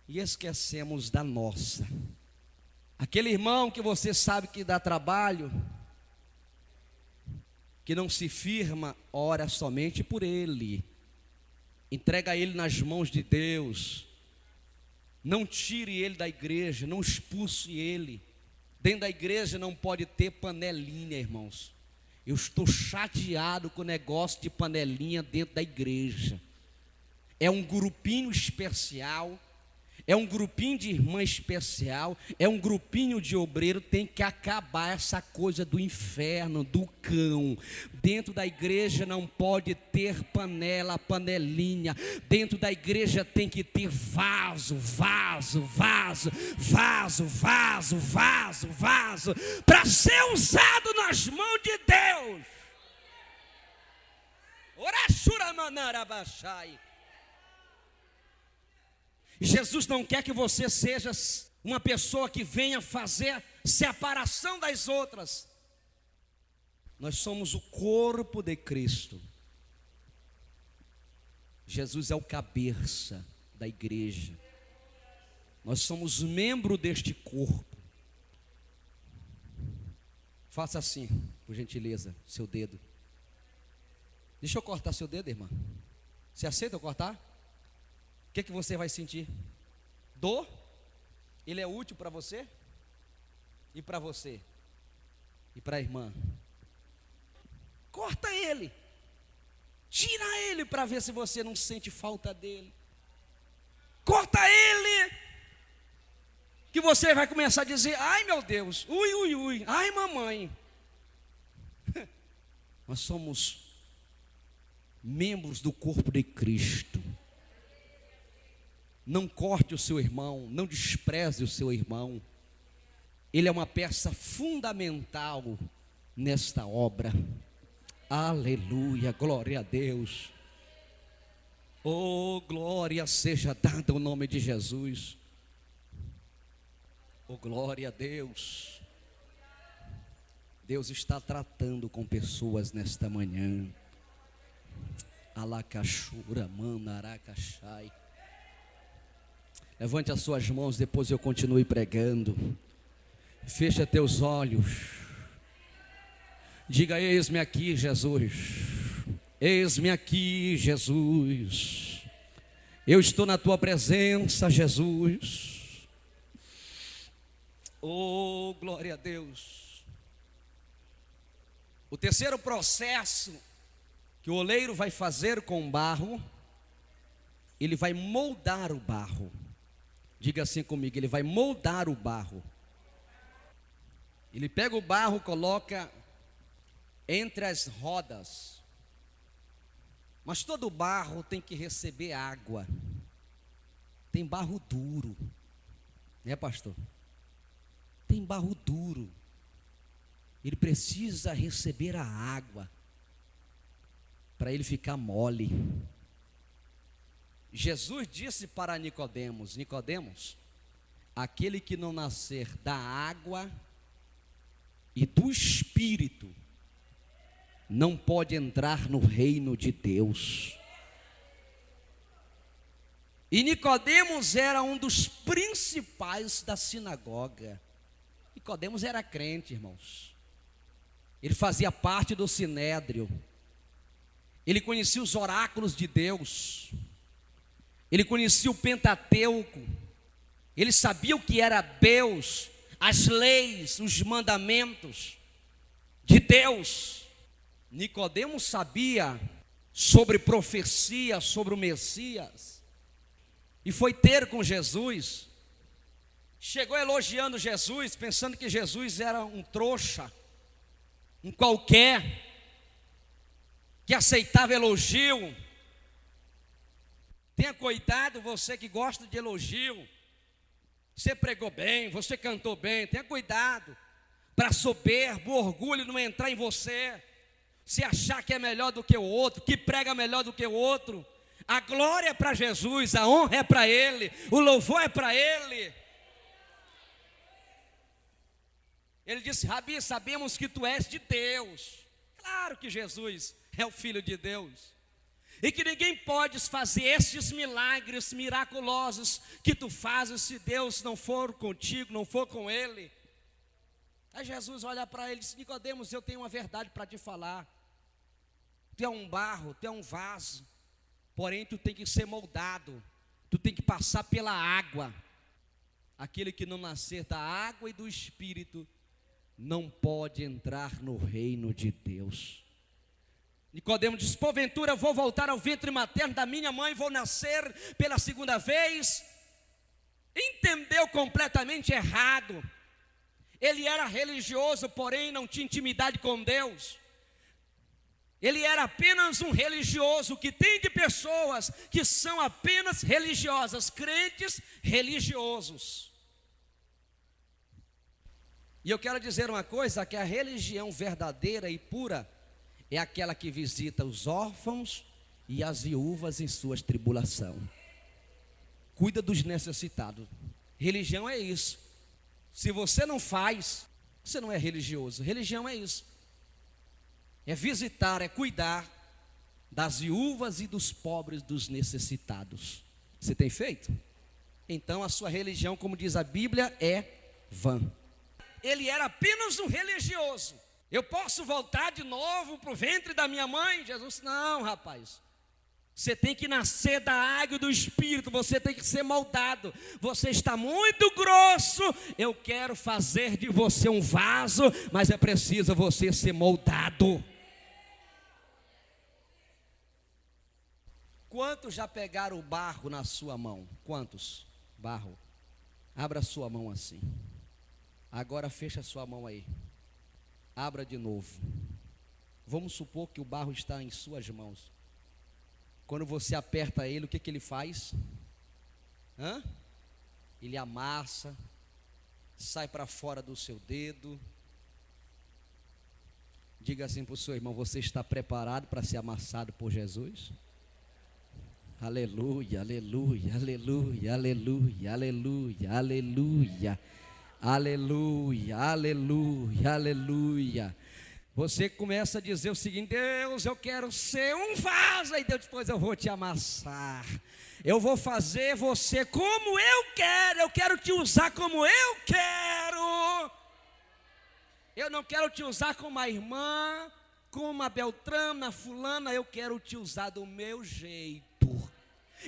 A: e esquecemos da nossa. Aquele irmão que você sabe que dá trabalho, que não se firma, ora somente por ele. Entrega ele nas mãos de Deus. Não tire ele da igreja, não expulse ele. Dentro da igreja não pode ter panelinha, irmãos. Eu estou chateado com o negócio de panelinha dentro da igreja. É um grupinho especial, é um grupinho de irmã especial, é um grupinho de obreiro. Tem que acabar essa coisa do inferno, do cão. Dentro da igreja não pode ter panela, panelinha. Dentro da igreja tem que ter vaso, vaso, vaso, vaso, vaso, vaso, vaso, para ser usado nas mãos de Deus. Orachura manarabachai. Jesus não quer que você seja uma pessoa que venha fazer separação das outras. Nós somos o corpo de Cristo. Jesus é o cabeça da igreja. Nós somos membro deste corpo. Faça assim, por gentileza, seu dedo. Deixa eu cortar seu dedo, irmã. Você aceita eu cortar? O que você vai sentir? Dor? Ele é útil para você? E para você? E para a irmã? Corta ele. Tira ele para ver se você não sente falta dele. Corta ele. Que você vai começar a dizer: ai meu Deus, ui, ui, ui, ai mamãe. Nós somos membros do corpo de Cristo. Não corte o seu irmão, não despreze o seu irmão. Ele é uma peça fundamental nesta obra. Aleluia, glória a Deus. Oh, glória seja dada ao nome de Jesus. Oh, glória a Deus. Deus está tratando com pessoas nesta manhã. Alacachura, manaracachai. Levante as suas mãos, depois eu continue pregando. Fecha teus olhos. Diga: eis-me aqui, Jesus. Eis-me aqui, Jesus. Eu estou na tua presença, Jesus. Oh, glória a Deus. O terceiro processo que o oleiro vai fazer com o barro, ele vai moldar o barro. Diga assim comigo: ele vai moldar o barro. Ele pega o barro, coloca entre as rodas. Mas todo barro tem que receber água. Tem barro duro, né, pastor? Tem barro duro. Ele precisa receber a água. para ele ficar mole. Jesus disse para Nicodemos: Nicodemos, aquele que não nascer da água e do Espírito não pode entrar no reino de Deus. E Nicodemos era um dos principais da sinagoga. Nicodemos era crente, irmãos. Ele fazia parte do sinédrio. Ele conhecia os oráculos de Deus. Ele conhecia o Pentateuco. Ele sabia o que era Deus, as leis, os mandamentos de Deus. Nicodemos sabia sobre profecia, sobre o Messias. E foi ter com Jesus. Chegou elogiando Jesus, pensando que Jesus era um trouxa, um qualquer, que aceitava elogio. Tenha cuidado, você que gosta de elogio. Você pregou bem, você cantou bem. Tenha cuidado, para soberbo, o orgulho não entrar em você. Se achar que é melhor do que o outro, que prega melhor do que o outro. A glória é para Jesus, a honra é para Ele, o louvor é para Ele. Ele disse: Rabi, sabemos que tu és de Deus. Claro que Jesus é o Filho de Deus. E que ninguém pode fazer esses milagres miraculosos que tu fazes se Deus não for contigo, não for com Ele. Aí Jesus olha para ele e diz: Nicodemos, eu tenho uma verdade para te falar. Tu é um barro, tu é um vaso, porém tu tem que ser moldado, tu tem que passar pela água. Aquele que não nascer da água e do Espírito não pode entrar no reino de Deus. Nicodemos diz: porventura vou voltar ao ventre materno da minha mãe, vou nascer pela segunda vez? Entendeu completamente errado. Ele era religioso, porém não tinha intimidade com Deus. Ele era apenas um religioso. Que tem de pessoas que são apenas religiosas, crentes religiosos. E eu quero dizer uma coisa, que a religião verdadeira e pura é aquela que visita os órfãos e as viúvas em suas tribulações. Cuida dos necessitados. Religião é isso. Se você não faz, você não é religioso. Religião é isso. É visitar, é cuidar das viúvas e dos pobres, dos necessitados. Você tem feito? Então a sua religião, como diz a Bíblia, é vã. Ele era apenas um religioso. Eu posso voltar de novo para o ventre da minha mãe? Jesus: não, rapaz. Você tem que nascer da água e do Espírito. Você tem que ser moldado. Você está muito grosso. Eu quero fazer de você um vaso, mas é preciso você ser moldado. Quantos já pegaram o barro na sua mão? Quantos? Barro. Abra sua mão assim. Agora fecha sua mão aí. Abra de novo. Vamos supor que o barro está em suas mãos. Quando você aperta ele, o que ele faz? Ele amassa, sai para fora do seu dedo. Diga assim para o seu irmão: você está preparado para ser amassado por Jesus? Aleluia, aleluia, aleluia, aleluia, aleluia, aleluia. Aleluia, aleluia, aleluia. Você começa a dizer o seguinte: Deus, eu quero ser um vaso. E Deus, depois eu vou te amassar. Eu vou fazer você como eu quero. Eu quero te usar como eu quero. Eu não quero te usar como a irmã, como a Beltrana, fulana. Eu quero te usar do meu jeito.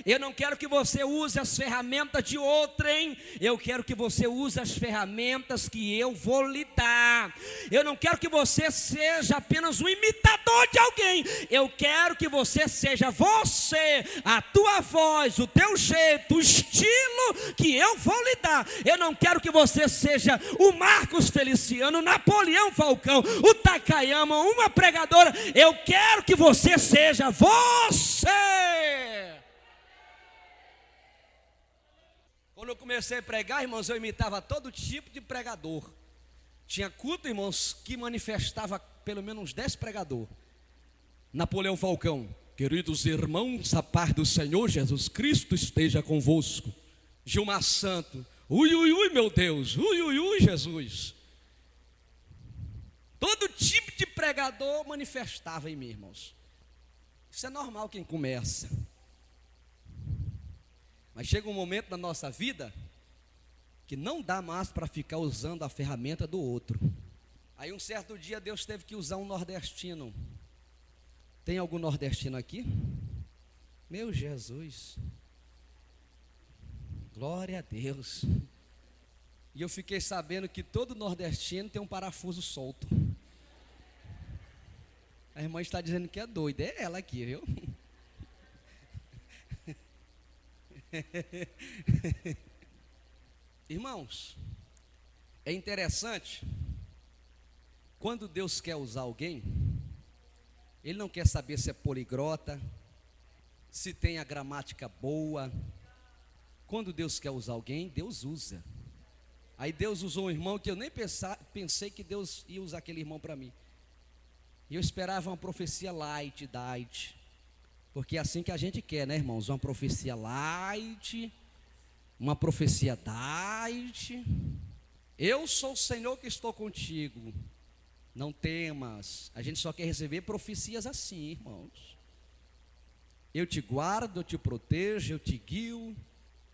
A: Eu não quero que você use as ferramentas de outrem. Eu quero que você use as ferramentas que eu vou lhe dar. Eu não quero que você seja apenas um imitador de alguém. Eu quero que você seja você, a tua voz, o teu jeito, o estilo que eu vou lhe dar. Eu não quero que você seja o Marcos Feliciano, o Napoleão Falcão, o Takayama, uma pregadora. Eu quero que você seja você. Quando eu comecei a pregar, irmãos, eu imitava todo tipo de pregador. Tinha culto, irmãos, que manifestava pelo menos uns 10 pregadores. Napoleão Falcão: queridos irmãos, a paz do Senhor Jesus Cristo esteja convosco. Gilmar Santo: ui, ui, ui, meu Deus, ui, ui, ui, Jesus. Todo tipo de pregador manifestava em mim, irmãos. Isso é normal quem começa. Mas chega um momento na nossa vida que não dá mais para ficar usando a ferramenta do outro. Aí um certo dia Deus teve que usar um nordestino. Tem algum nordestino aqui? Meu Jesus, glória a Deus. E eu fiquei sabendo que todo nordestino tem um parafuso solto. A irmã está dizendo que é doida, é ela aqui, viu? Irmãos, é interessante, quando Deus quer usar alguém, Ele não quer saber se é poliglota, se tem a gramática boa. Quando Deus quer usar alguém, Deus usa. Aí Deus usou um irmão que eu nem pensei que Deus ia usar aquele irmão para mim. E eu esperava uma profecia light, porque é assim que a gente quer, né, irmãos? Uma profecia light, uma profecia light. Eu sou o Senhor que estou contigo, não temas. A gente só quer receber profecias assim, irmãos. Eu te guardo, eu te protejo, eu te guio.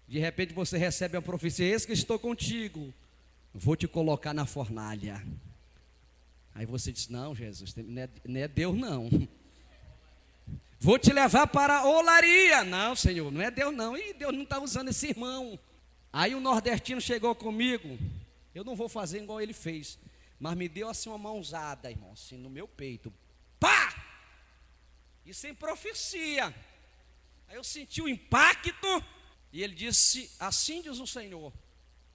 A: De repente você recebe uma profecia: eis que estou contigo, vou te colocar na fornalha. Aí você diz: não, Jesus, não é Deus não. Vou te levar para a olaria. Não, Senhor, não é Deus não. E Deus não está usando esse irmão. Aí o nordestino chegou comigo. Eu não vou fazer igual ele fez, mas me deu assim uma mãozada, irmão, assim no meu peito. Pá! E sem profecia. Aí eu senti o impacto. E ele disse: assim diz o Senhor,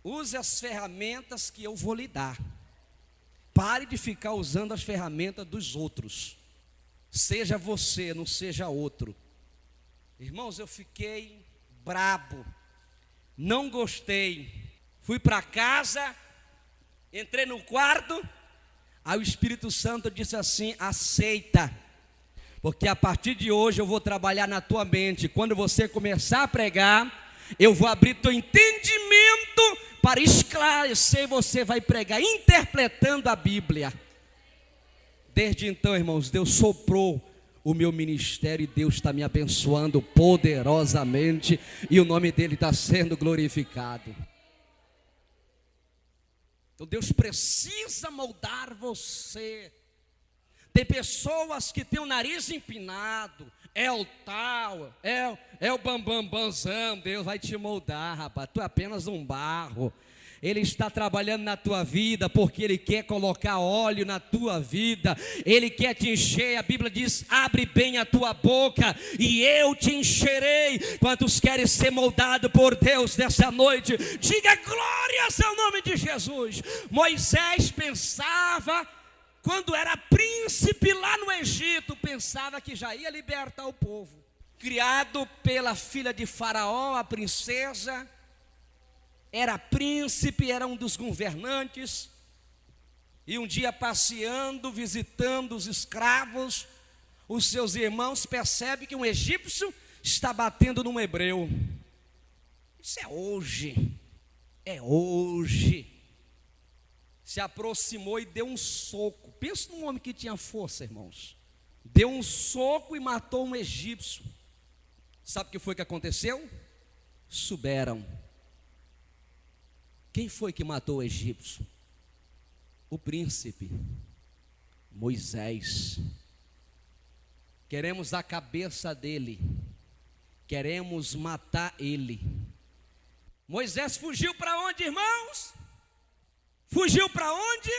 A: use as ferramentas que eu vou lhe dar. Pare de ficar usando as ferramentas dos outros. Seja você, não seja outro. Irmãos, eu fiquei brabo, não gostei. Fui para casa, entrei no quarto. Aí o Espírito Santo disse assim: aceita, porque a partir de hoje eu vou trabalhar na tua mente. Quando você começar a pregar, eu vou abrir teu entendimento para esclarecer. Você vai pregar interpretando a Bíblia. Desde então, irmãos, Deus soprou o meu ministério e Deus está me abençoando poderosamente e o nome dele está sendo glorificado. Então Deus precisa moldar você. Tem pessoas que têm o nariz empinado, é o tal, é o bambambãzão. Deus vai te moldar, rapaz, tu é apenas um barro. Ele está trabalhando na tua vida, porque Ele quer colocar óleo na tua vida, Ele quer te encher. A Bíblia diz: abre bem a tua boca e eu te encherei. Quantos querem ser moldados por Deus nessa noite? Diga glórias ao nome de Jesus. Moisés pensava, quando era príncipe lá no Egito, pensava que já ia libertar o povo. Criado pela filha de Faraó, a princesa, era príncipe, era um dos governantes. E um dia passeando, visitando os escravos, os seus irmãos, percebe que um egípcio está batendo num hebreu. Isso é hoje, Se aproximou e deu um soco. Pensa num homem que tinha força, irmãos. Deu um soco e matou um egípcio. Sabe o que foi que aconteceu? Souberam. Quem foi que matou o egípcio? O príncipe Moisés. Queremos a cabeça dele, queremos matar ele. Moisés fugiu para onde, irmãos? Fugiu para onde?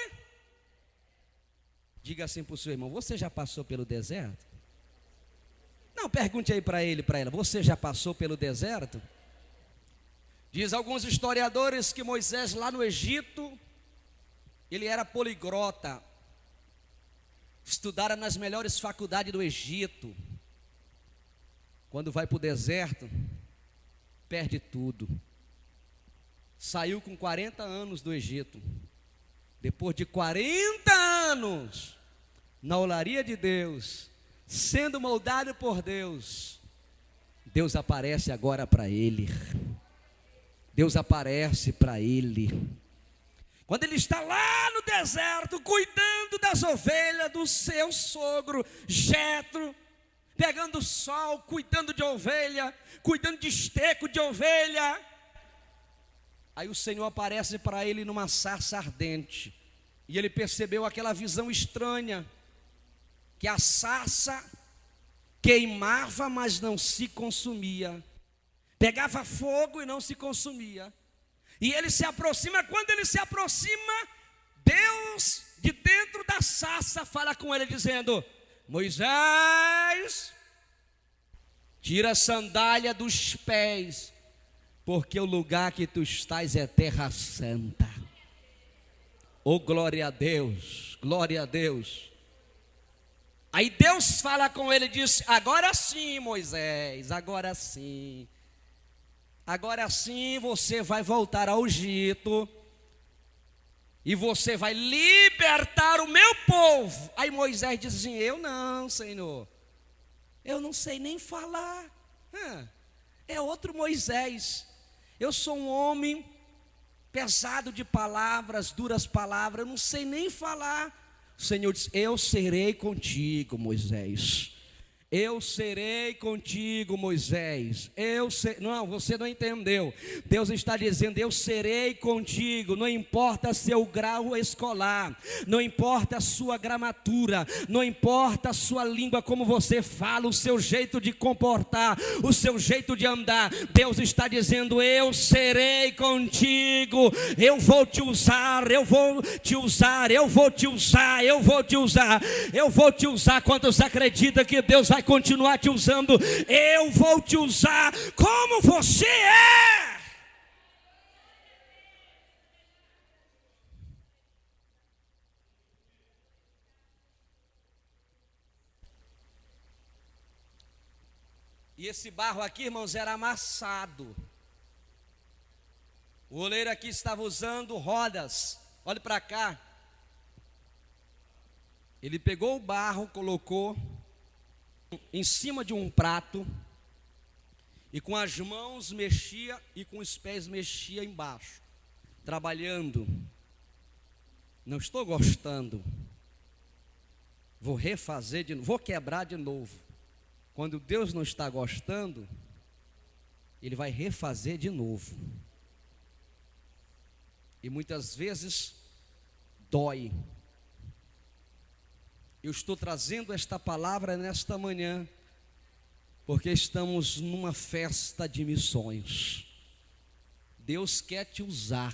A: Diga assim para o seu irmão: você já passou pelo deserto? Não, pergunte aí para ele, para ela: você já passou pelo deserto? Diz alguns historiadores que Moisés lá no Egito, ele era poliglota, estudara nas melhores faculdades do Egito. Quando vai para o deserto, perde tudo. Saiu com 40 anos do Egito. Depois de 40 anos na olaria de Deus, sendo moldado por Deus, Deus aparece agora para ele. Deus aparece para ele. Quando ele está lá no deserto, cuidando das ovelhas do seu sogro, Jetro, pegando sol, cuidando de ovelha, cuidando de esteco de ovelha. Aí o Senhor aparece para ele numa sarça ardente. E ele percebeu aquela visão estranha, que a sarça queimava, mas não se consumia. Pegava fogo e não se consumia. E ele se aproxima, quando ele se aproxima, Deus de dentro da sarça fala com ele dizendo: Moisés, tira a sandália dos pés, porque o lugar que tu estás é terra santa. Oh, glória a Deus, glória a Deus. Aí Deus fala com ele e diz: agora sim, Moisés, agora sim. Agora sim você vai voltar ao Egito e você vai libertar o meu povo. Aí Moisés diz assim: eu não, Senhor, eu não sei nem falar. É outro Moisés. Eu sou um homem pesado de palavras, duras palavras, eu não sei nem falar. O Senhor diz: eu serei contigo, Moisés. Eu serei contigo, Moisés. Não, você não entendeu. Deus está dizendo: eu serei contigo. Não importa seu grau escolar, não importa a sua gramatura, não importa a sua língua, como você fala, o seu jeito de comportar, o seu jeito de andar. Deus está dizendo: eu serei contigo. Eu vou te usar, eu vou te usar, eu vou te usar, eu vou te usar, eu vou te usar. Quantos acreditam que Deus vai continuar te usando? Eu vou te usar como você é. E esse barro aqui, irmãos, era amassado. O oleiro aqui estava usando rodas. Olhe para cá. Ele pegou o barro, colocou em cima de um prato, e com as mãos mexia e com os pés mexia embaixo, trabalhando. Não estou gostando, vou refazer de novo, vou quebrar de novo. Quando Deus não está gostando, Ele vai refazer de novo. E muitas vezes dói. Eu estou trazendo esta palavra nesta manhã, porque estamos numa festa de missões. Deus quer te usar,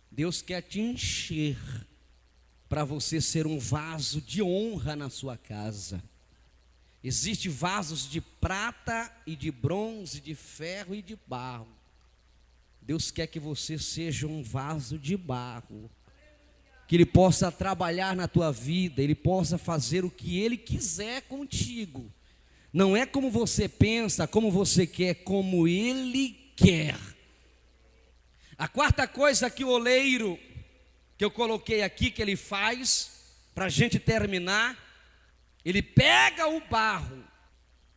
A: Deus quer te encher, para você ser um vaso de honra na sua casa. Existem vasos de prata e de bronze, de ferro e de barro. Deus quer que você seja um vaso de barro, que Ele possa trabalhar na tua vida, Ele possa fazer o que Ele quiser contigo. Não é como você pensa, como você quer, como Ele quer. A quarta coisa que o oleiro, que eu coloquei aqui, que ele faz, para a gente terminar, ele pega o barro,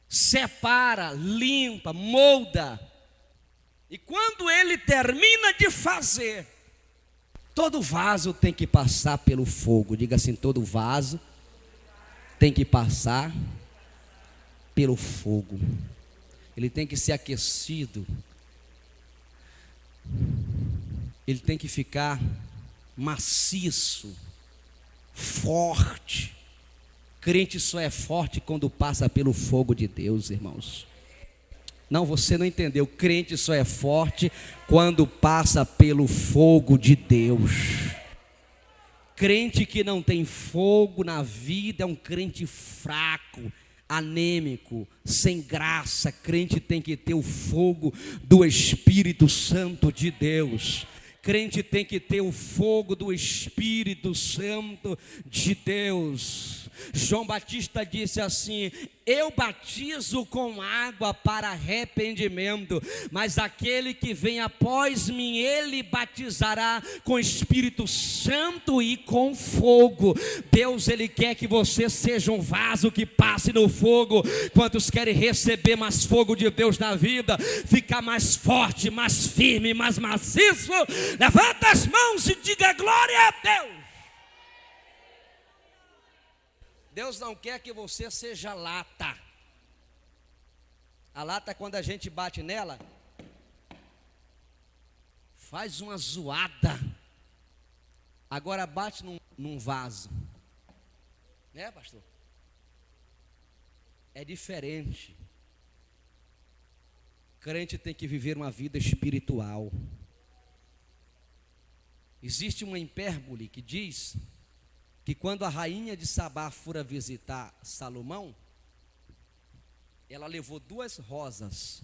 A: separa, limpa, molda, e quando ele termina de fazer, todo vaso tem que passar pelo fogo. Diga assim: todo vaso tem que passar pelo fogo. Ele tem que ser aquecido. Ele tem que ficar maciço, forte. Crente só é forte quando passa pelo fogo de Deus, irmãos. Não, você não entendeu. Crente só é forte quando passa pelo fogo de Deus. Crente que não tem fogo na vida é um crente fraco, anêmico, sem graça. Crente tem que ter o fogo do Espírito Santo de Deus. Crente tem que ter o fogo do Espírito Santo de Deus. João Batista disse assim: eu batizo com água para arrependimento, mas aquele que vem após mim, ele batizará com Espírito Santo e com fogo. Deus, ele quer que você seja um vaso que passe no fogo. Quantos querem receber mais fogo de Deus na vida, ficar mais forte, mais firme, mais maciço? Levanta as mãos e diga glória a Deus. Deus não quer que você seja lata. A lata, quando a gente bate nela, faz uma zoada. Agora bate num vaso, né, pastor? É diferente. O crente tem que viver uma vida espiritual. Existe uma hipérbole que diz que quando a rainha de Sabá fora visitar Salomão, ela levou duas rosas,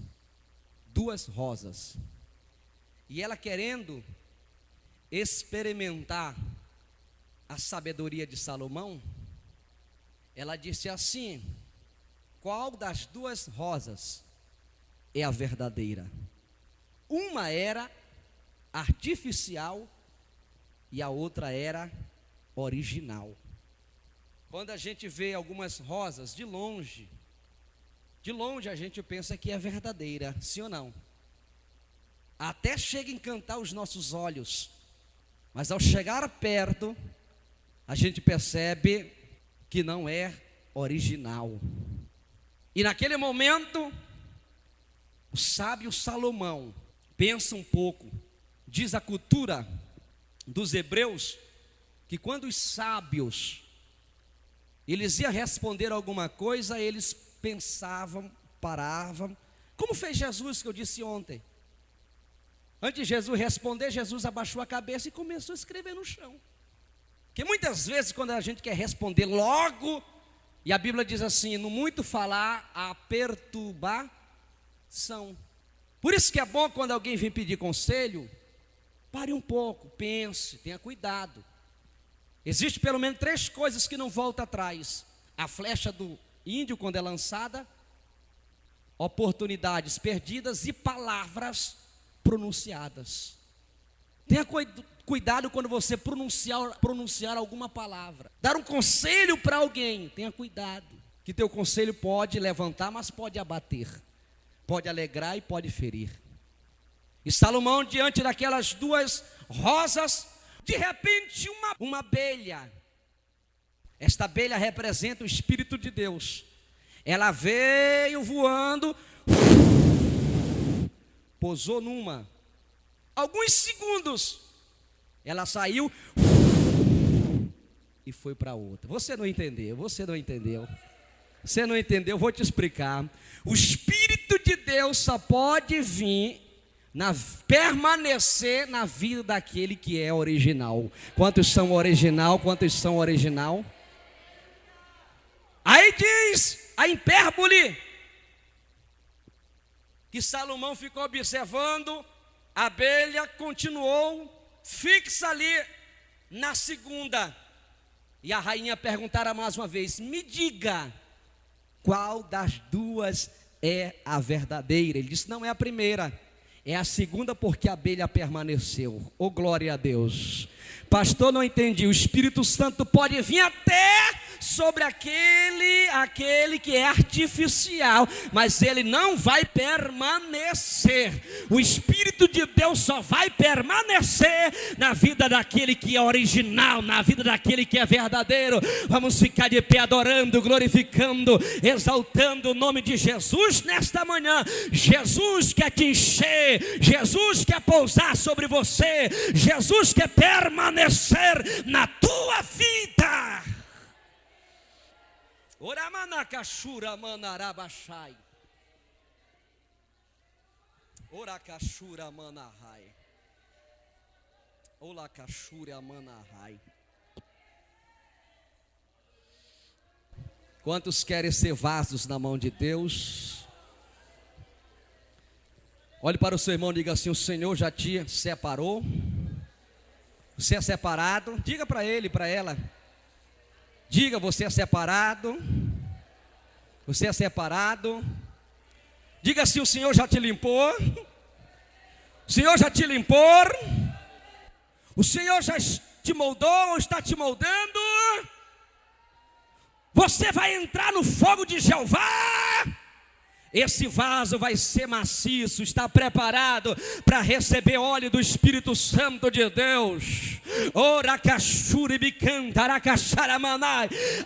A: e ela, querendo experimentar a sabedoria de Salomão, ela disse assim: qual das duas rosas é a verdadeira? Uma era artificial e a outra era original. Quando a gente vê algumas rosas de longe a gente pensa que é verdadeira, sim ou não? Até chega a encantar os nossos olhos, mas ao chegar perto, a gente percebe que não é original. E naquele momento, o sábio Salomão pensa um pouco. Diz a cultura dos hebreus que quando os sábios eles iam responder alguma coisa, eles pensavam, paravam, como fez Jesus, que eu disse ontem. Antes de Jesus responder, Jesus abaixou a cabeça e começou a escrever no chão. Porque muitas vezes quando a gente quer responder logo, e a Bíblia diz assim: no muito falar há perturbação. Por isso que é bom quando alguém vem pedir conselho, pare um pouco, pense, tenha cuidado. Existe pelo menos 3 coisas que não voltam atrás: a flecha do índio quando é lançada, oportunidades perdidas e palavras pronunciadas. Tenha cuidado quando você pronunciar alguma palavra. Dar um conselho para alguém, tenha cuidado, que teu conselho pode levantar, mas pode abater, pode alegrar e pode ferir. E Salomão, diante daquelas duas rosas, de repente uma abelha, esta abelha representa o Espírito de Deus, ela veio voando, pousou numa, alguns segundos, ela saiu e foi para outra. Você não entendeu, vou te explicar. O Espírito de Deus só pode vir, permanecer na vida daquele que é original. Quantos são original? Aí diz a hipérbole que Salomão ficou observando, a abelha continuou fixa ali na segunda, e a rainha perguntara mais uma vez: me diga, qual das duas é a verdadeira? Ele disse: não é a primeira, é a segunda, porque a abelha permaneceu. Oh, glória a Deus. Pastor, não entendi. O Espírito Santo pode vir até sobre aquele que é artificial, mas ele não vai permanecer. O Espírito de Deus só vai permanecer na vida daquele que é original, na vida daquele que é verdadeiro. Vamos ficar de pé adorando, glorificando, exaltando o nome de Jesus nesta manhã. Jesus quer te encher, Jesus quer pousar sobre você, Jesus quer permanecer na tua vida. Oramanacachura manarabachai. Oracachura manahai. Olacachura manahai. Quantos querem ser vasos na mão de Deus? Olhe para o seu irmão e diga assim: o Senhor já te separou. Você é separado. Diga para ele, para ela: Diga, você é separado. Você é separado. Diga se o Senhor já te limpou. O Senhor já te limpou. O Senhor já te moldou ou está te moldando. Você vai entrar no fogo de Jeová. Esse vaso vai ser maciço, está preparado para receber óleo do Espírito Santo de Deus.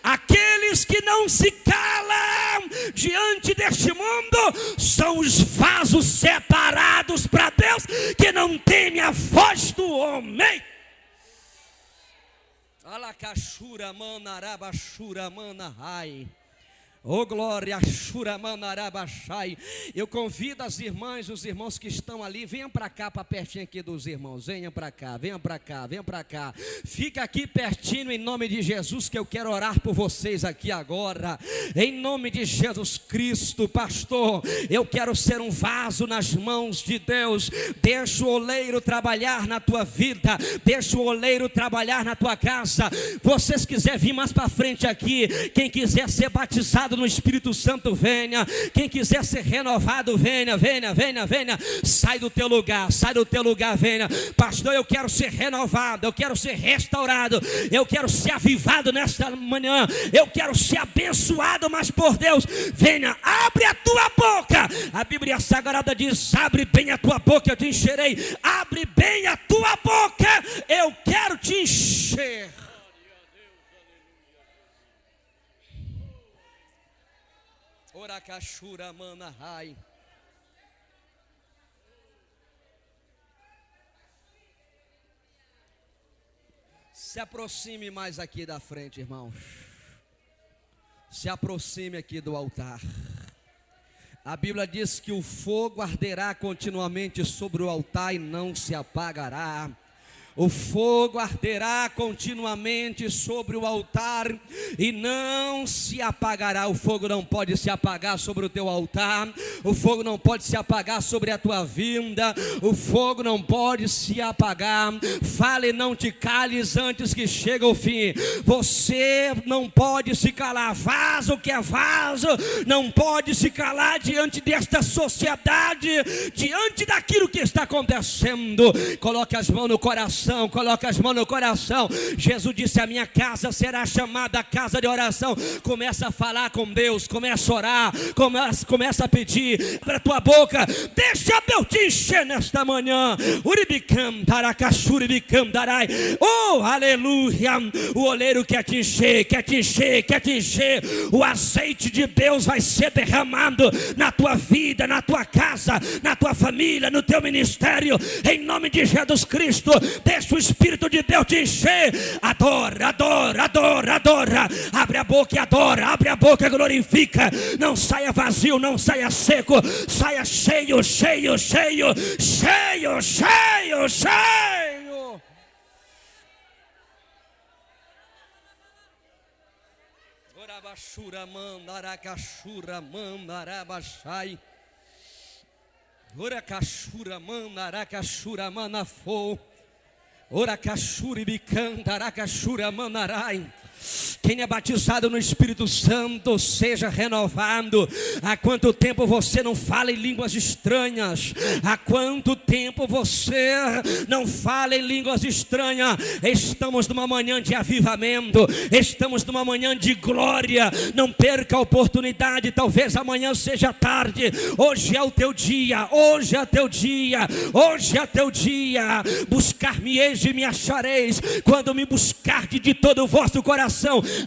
A: Aqueles que não se calam diante deste mundo são os vasos separados para Deus, que não temem a voz do homem. Alacachura manarabachura manahai. Oh glória, Shuramanarabachai. Eu convido as irmãs, os irmãos que estão ali, venham para cá, para pertinho aqui dos irmãos. Venham para cá, venham para cá, venham para cá. Fica aqui pertinho em nome de Jesus, que eu quero orar por vocês aqui agora. Em nome de Jesus Cristo, pastor, eu quero ser um vaso nas mãos de Deus. Deixa o oleiro trabalhar na tua vida, deixa o oleiro trabalhar na tua casa. Vocês quiserem vir mais para frente aqui, quem quiser ser batizado no Espírito Santo, venha. Quem quiser ser renovado, venha, venha, venha, venha. Sai do teu lugar, venha. Pastor, eu quero ser renovado, eu quero ser restaurado, eu quero ser avivado nesta manhã, eu quero ser abençoado, mas por Deus, venha, abre a tua boca. A Bíblia Sagrada diz: abre bem a tua boca, eu te encherei. Abre bem a tua boca, eu quero te encher. Oracachura manahai. Se aproxime mais aqui da frente, irmãos. Se aproxime aqui do altar. A Bíblia diz que o fogo arderá continuamente sobre o altar e não se apagará. O fogo arderá continuamente sobre o altar e não se apagará. O fogo não pode se apagar sobre o teu altar. O fogo não pode se apagar sobre a tua vinda. O fogo não pode se apagar. Fale, não te cales antes que chegue o fim. Você não pode se calar. Vaso que é vaso não pode se calar diante desta sociedade, diante daquilo que está acontecendo. Coloque as mãos no coração. Coloca as mãos no coração. Jesus disse: a minha casa será chamada casa de oração. Começa a falar com Deus, começa a orar, começa a pedir. Abre a tua boca, deixa eu te encher nesta manhã. Uribicam, taracachuribicam, darai. Oh, aleluia. O oleiro quer te encher, quer te encher, quer te encher. O azeite de Deus vai ser derramado na tua vida, na tua casa, na tua família, no teu ministério, em nome de Jesus Cristo. Deixa o Espírito de Deus te encher. Adora, adora, adora, adora. Abre a boca e adora. Abre a boca e glorifica. Não saia vazio, não saia seco. Saia cheio, cheio, cheio. Cheio, cheio, cheio. Orabashura mandaracachura mandarabashai. Oracachura mandaracachura manafou. Oracachuribicandaracaxura manarai. Quem é batizado no Espírito Santo, seja renovado. Há quanto tempo você não fala em línguas estranhas? Há quanto tempo você não fala em línguas estranhas? Estamos numa manhã de avivamento, estamos numa manhã de glória. Não perca a oportunidade, talvez amanhã seja tarde. Hoje é o teu dia, hoje é teu dia, hoje é teu dia. Buscar-me-eis e me achareis, quando me buscardes de todo o vosso coração.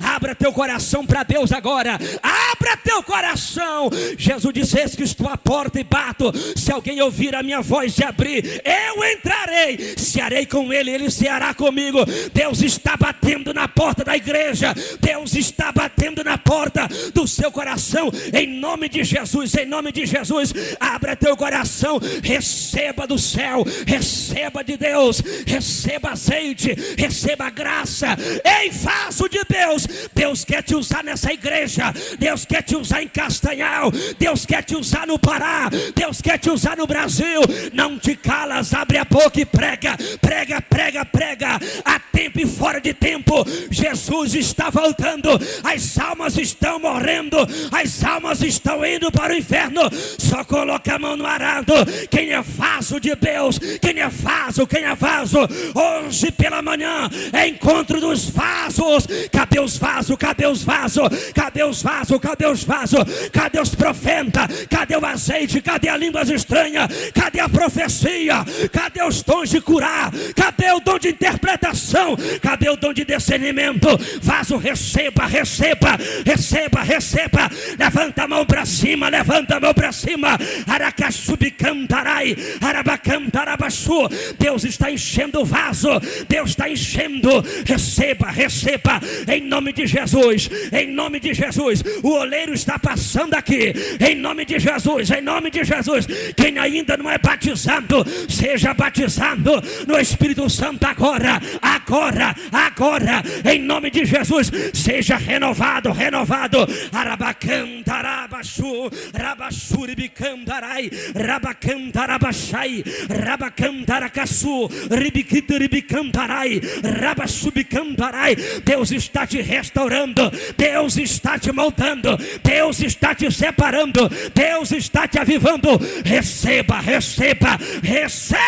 A: Abra teu coração para Deus agora. Abra teu coração. Jesus disse: eis que estou à porta e bato. Se alguém ouvir a minha voz e abrir, eu entrarei, cearei com ele, ele ceará comigo. Deus está batendo na porta da igreja. Deus está batendo na porta do seu coração. Em nome de Jesus, em nome de Jesus, abra teu coração. Receba do céu, receba de Deus, receba azeite, receba graça. Em vaso de Deus. Deus quer te usar nessa igreja. Deus quer te usar em Castanhal. Deus quer te usar no Pará. Deus quer te usar no Brasil. Não te calas, abre a boca e prega. Prega, prega, prega. Há tempo e fora fora de tempo. Jesus está voltando, as almas estão morrendo, as almas estão indo para o inferno. Só coloca a mão no arado, quem é vaso de Deus, quem é vaso, quem é vaso. Hoje pela manhã é encontro dos vasos. Cadê os vasos, cadê os vasos, cadê os vasos, cadê os vasos, cadê os profetas, cadê o azeite, cadê a línguas estranhas, cadê a profecia, cadê os dons de curar, cadê o dom de interpretação, cadê o dom de discernimento? Vaso, receba, receba, receba, receba. Levanta a mão para cima, levanta a mão para cima. Aracaxubicantarai, arabacantarabaxu. Deus está enchendo o vaso, Deus está enchendo. Receba, receba, em nome de Jesus, em nome de Jesus. O oleiro está passando aqui, em nome de Jesus, em nome de Jesus. Quem ainda não é batizado, seja batizado no Espírito Santo agora, agora, agora, em nome de Jesus. Seja renovado, renovado. Arabacantarabaxu, rabaxuribicantarai, rabacantarabachai, rabacantaracaçu, ribiquitiribicantarai, rabaxubicantarai. Deus está te restaurando, Deus está te moldando, Deus está te separando, Deus está te avivando. Receba, receba, receba.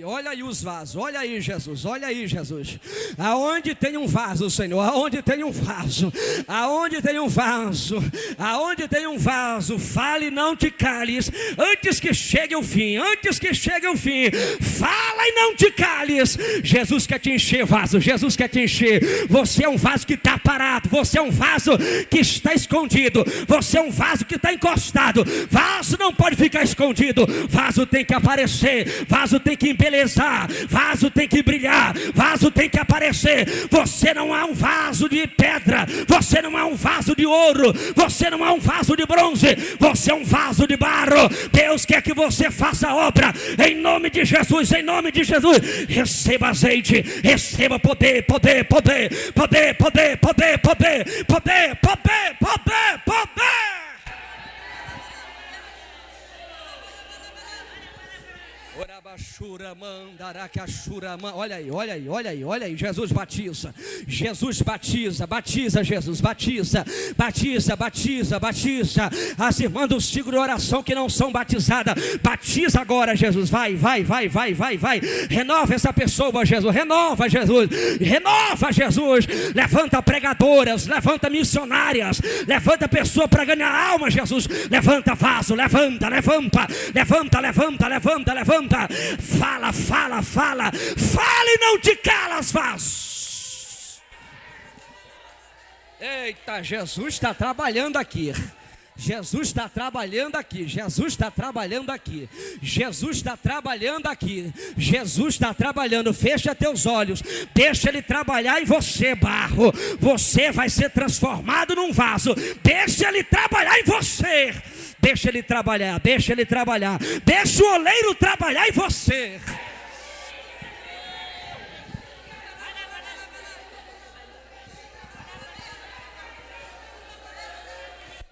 A: Olha aí os vasos, olha aí Jesus, olha aí Jesus. Aonde tem um vaso, Senhor, aonde tem um vaso, aonde tem um vaso, aonde tem um vaso, fale e não te cales, antes que chegue o fim, antes que chegue o fim, fala e não te cales. Jesus quer te encher, vaso, Jesus quer te encher. Você é um vaso que está parado, você é um vaso que está escondido, você é um vaso que está encostado. Vaso não pode ficar escondido, vaso tem que aparecer, vaso tem que embelezar, vaso tem que brilhar, vaso tem que aparecer. Você não é um vaso de pedra, você não é um vaso de ouro, você não é um vaso de bronze, você é um vaso de barro. Deus quer que você faça a obra, em nome de Jesus, em nome de Jesus. Receba azeite, receba poder, poder, poder, poder, poder, poder, poder, poder, poder, poder, poder. Olha aí, olha aí, olha aí, olha aí. Jesus batiza, Jesus batiza, batiza, Jesus batiza, batiza, batiza, batiza. As irmãs do ciclo de oração que não são batizadas, batiza agora, Jesus. Vai, vai, vai, vai, vai, vai. Renova essa pessoa, Jesus. Renova, Jesus. Renova, Jesus. Levanta pregadoras, levanta missionárias, levanta pessoa para ganhar alma, Jesus. Levanta vaso, levanta, levanta, levanta, levanta, levanta, levanta. Fala, fala, fala, fala e não te calas, vaso. Eita, Jesus está trabalhando aqui. Jesus está trabalhando aqui, Jesus está trabalhando aqui, Jesus está trabalhando aqui, Jesus está trabalhando. Fecha teus olhos, deixa Ele trabalhar em você, barro. Você vai ser transformado num vaso. Deixa Ele trabalhar em você. Deixa Ele trabalhar, deixa Ele trabalhar. Deixa o oleiro trabalhar em você.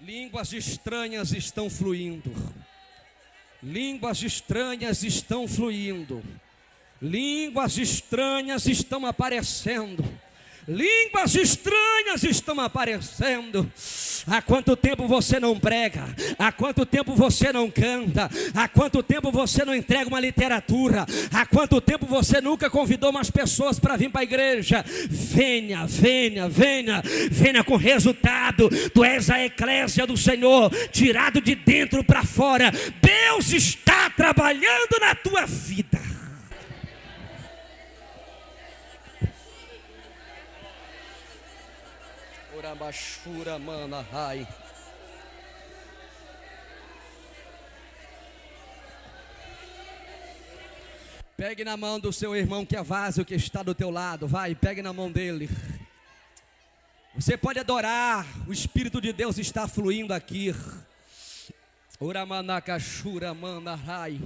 A: Línguas estranhas estão fluindo. Línguas estranhas estão fluindo. Línguas estranhas estão aparecendo. Línguas estranhas estão aparecendo. Há quanto tempo você não prega? Há quanto tempo você não canta? Há quanto tempo você não entrega uma literatura? Há quanto tempo você nunca convidou umas pessoas para vir para a igreja? Venha, venha, venha, venha com resultado. Tu és a eclésia do Senhor, tirado de dentro para fora. Deus está trabalhando na tua vida. Orabashura manahai. Pegue na mão do seu irmão que é vaso, que está do teu lado. Vai, pegue na mão dele. Você pode adorar. O Espírito de Deus está fluindo aqui. Uramanakashura manahai.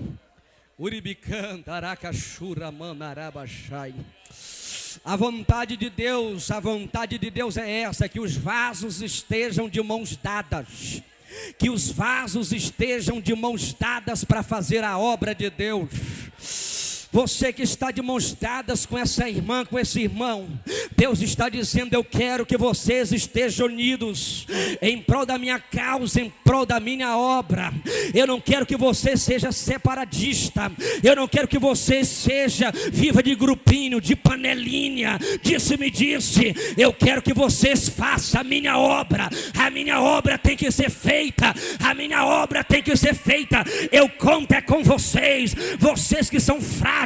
A: Uribicanta arakashura manarabashai. A vontade de Deus é essa, que os vasos estejam de mãos dadas. Que os vasos estejam de mãos dadas para fazer a obra de Deus. Você que está de mãos dadas com essa irmã, com esse irmão, Deus está dizendo: eu quero que vocês estejam unidos em prol da minha causa, em prol da minha obra. Eu não quero que você seja separatista. Eu não quero que você seja viva de grupinho, de panelinha, disse-me disse. Eu quero que vocês façam a minha obra. A minha obra tem que ser feita. A minha obra tem que ser feita. Eu conto é com vocês. Vocês que são fracos,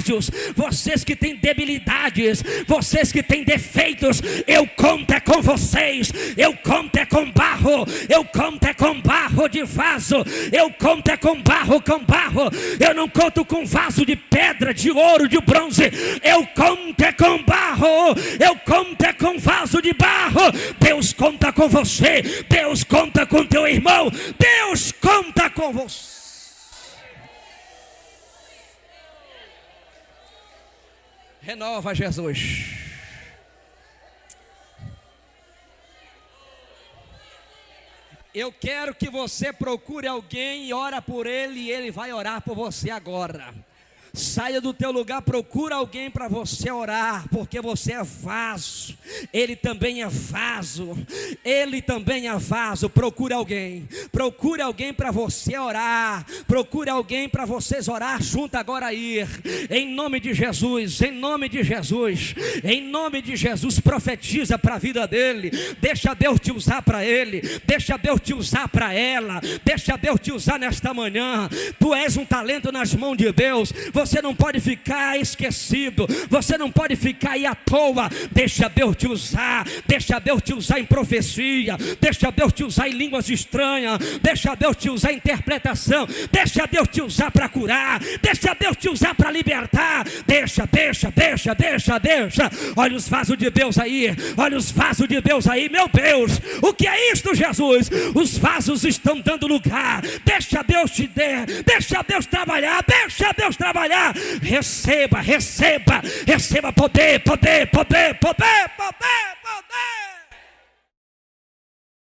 A: vocês que têm debilidades, vocês que têm defeitos, eu conto é com vocês. Eu conto é com barro, eu conto é com barro de vaso, eu conto é com barro, eu não conto com vaso de pedra, de ouro, de bronze. Eu conto é com barro, eu conto é com vaso de barro. Deus conta com você, Deus conta com teu irmão, Deus conta com você. Renova, Jesus. Eu quero que você procure alguém e ora por ele, e ele vai orar por você agora. Saia do teu lugar, procura alguém para você orar, porque você é vaso, ele também é vaso, ele também é vaso. Procure alguém para você orar, procure alguém para vocês orar junto agora aí, em nome de Jesus, em nome de Jesus, em nome de Jesus. Profetiza para a vida dele, deixa Deus te usar para ele, deixa Deus te usar para ela, deixa Deus te usar nesta manhã. Tu és um talento nas mãos de Deus. Você não pode ficar esquecido, você não pode ficar aí à toa. Deixa Deus te usar, deixa Deus te usar em profecia, deixa Deus te usar em línguas estranhas, deixa Deus te usar em interpretação, deixa Deus te usar para curar, deixa Deus te usar para libertar. Deixa. Olha os vasos de Deus aí, olha os vasos de Deus aí. Meu Deus, o que é isto, Jesus? Os vasos estão dando lugar. Deixa Deus te dar, deixa Deus trabalhar, deixa Deus trabalhar. Receba poder.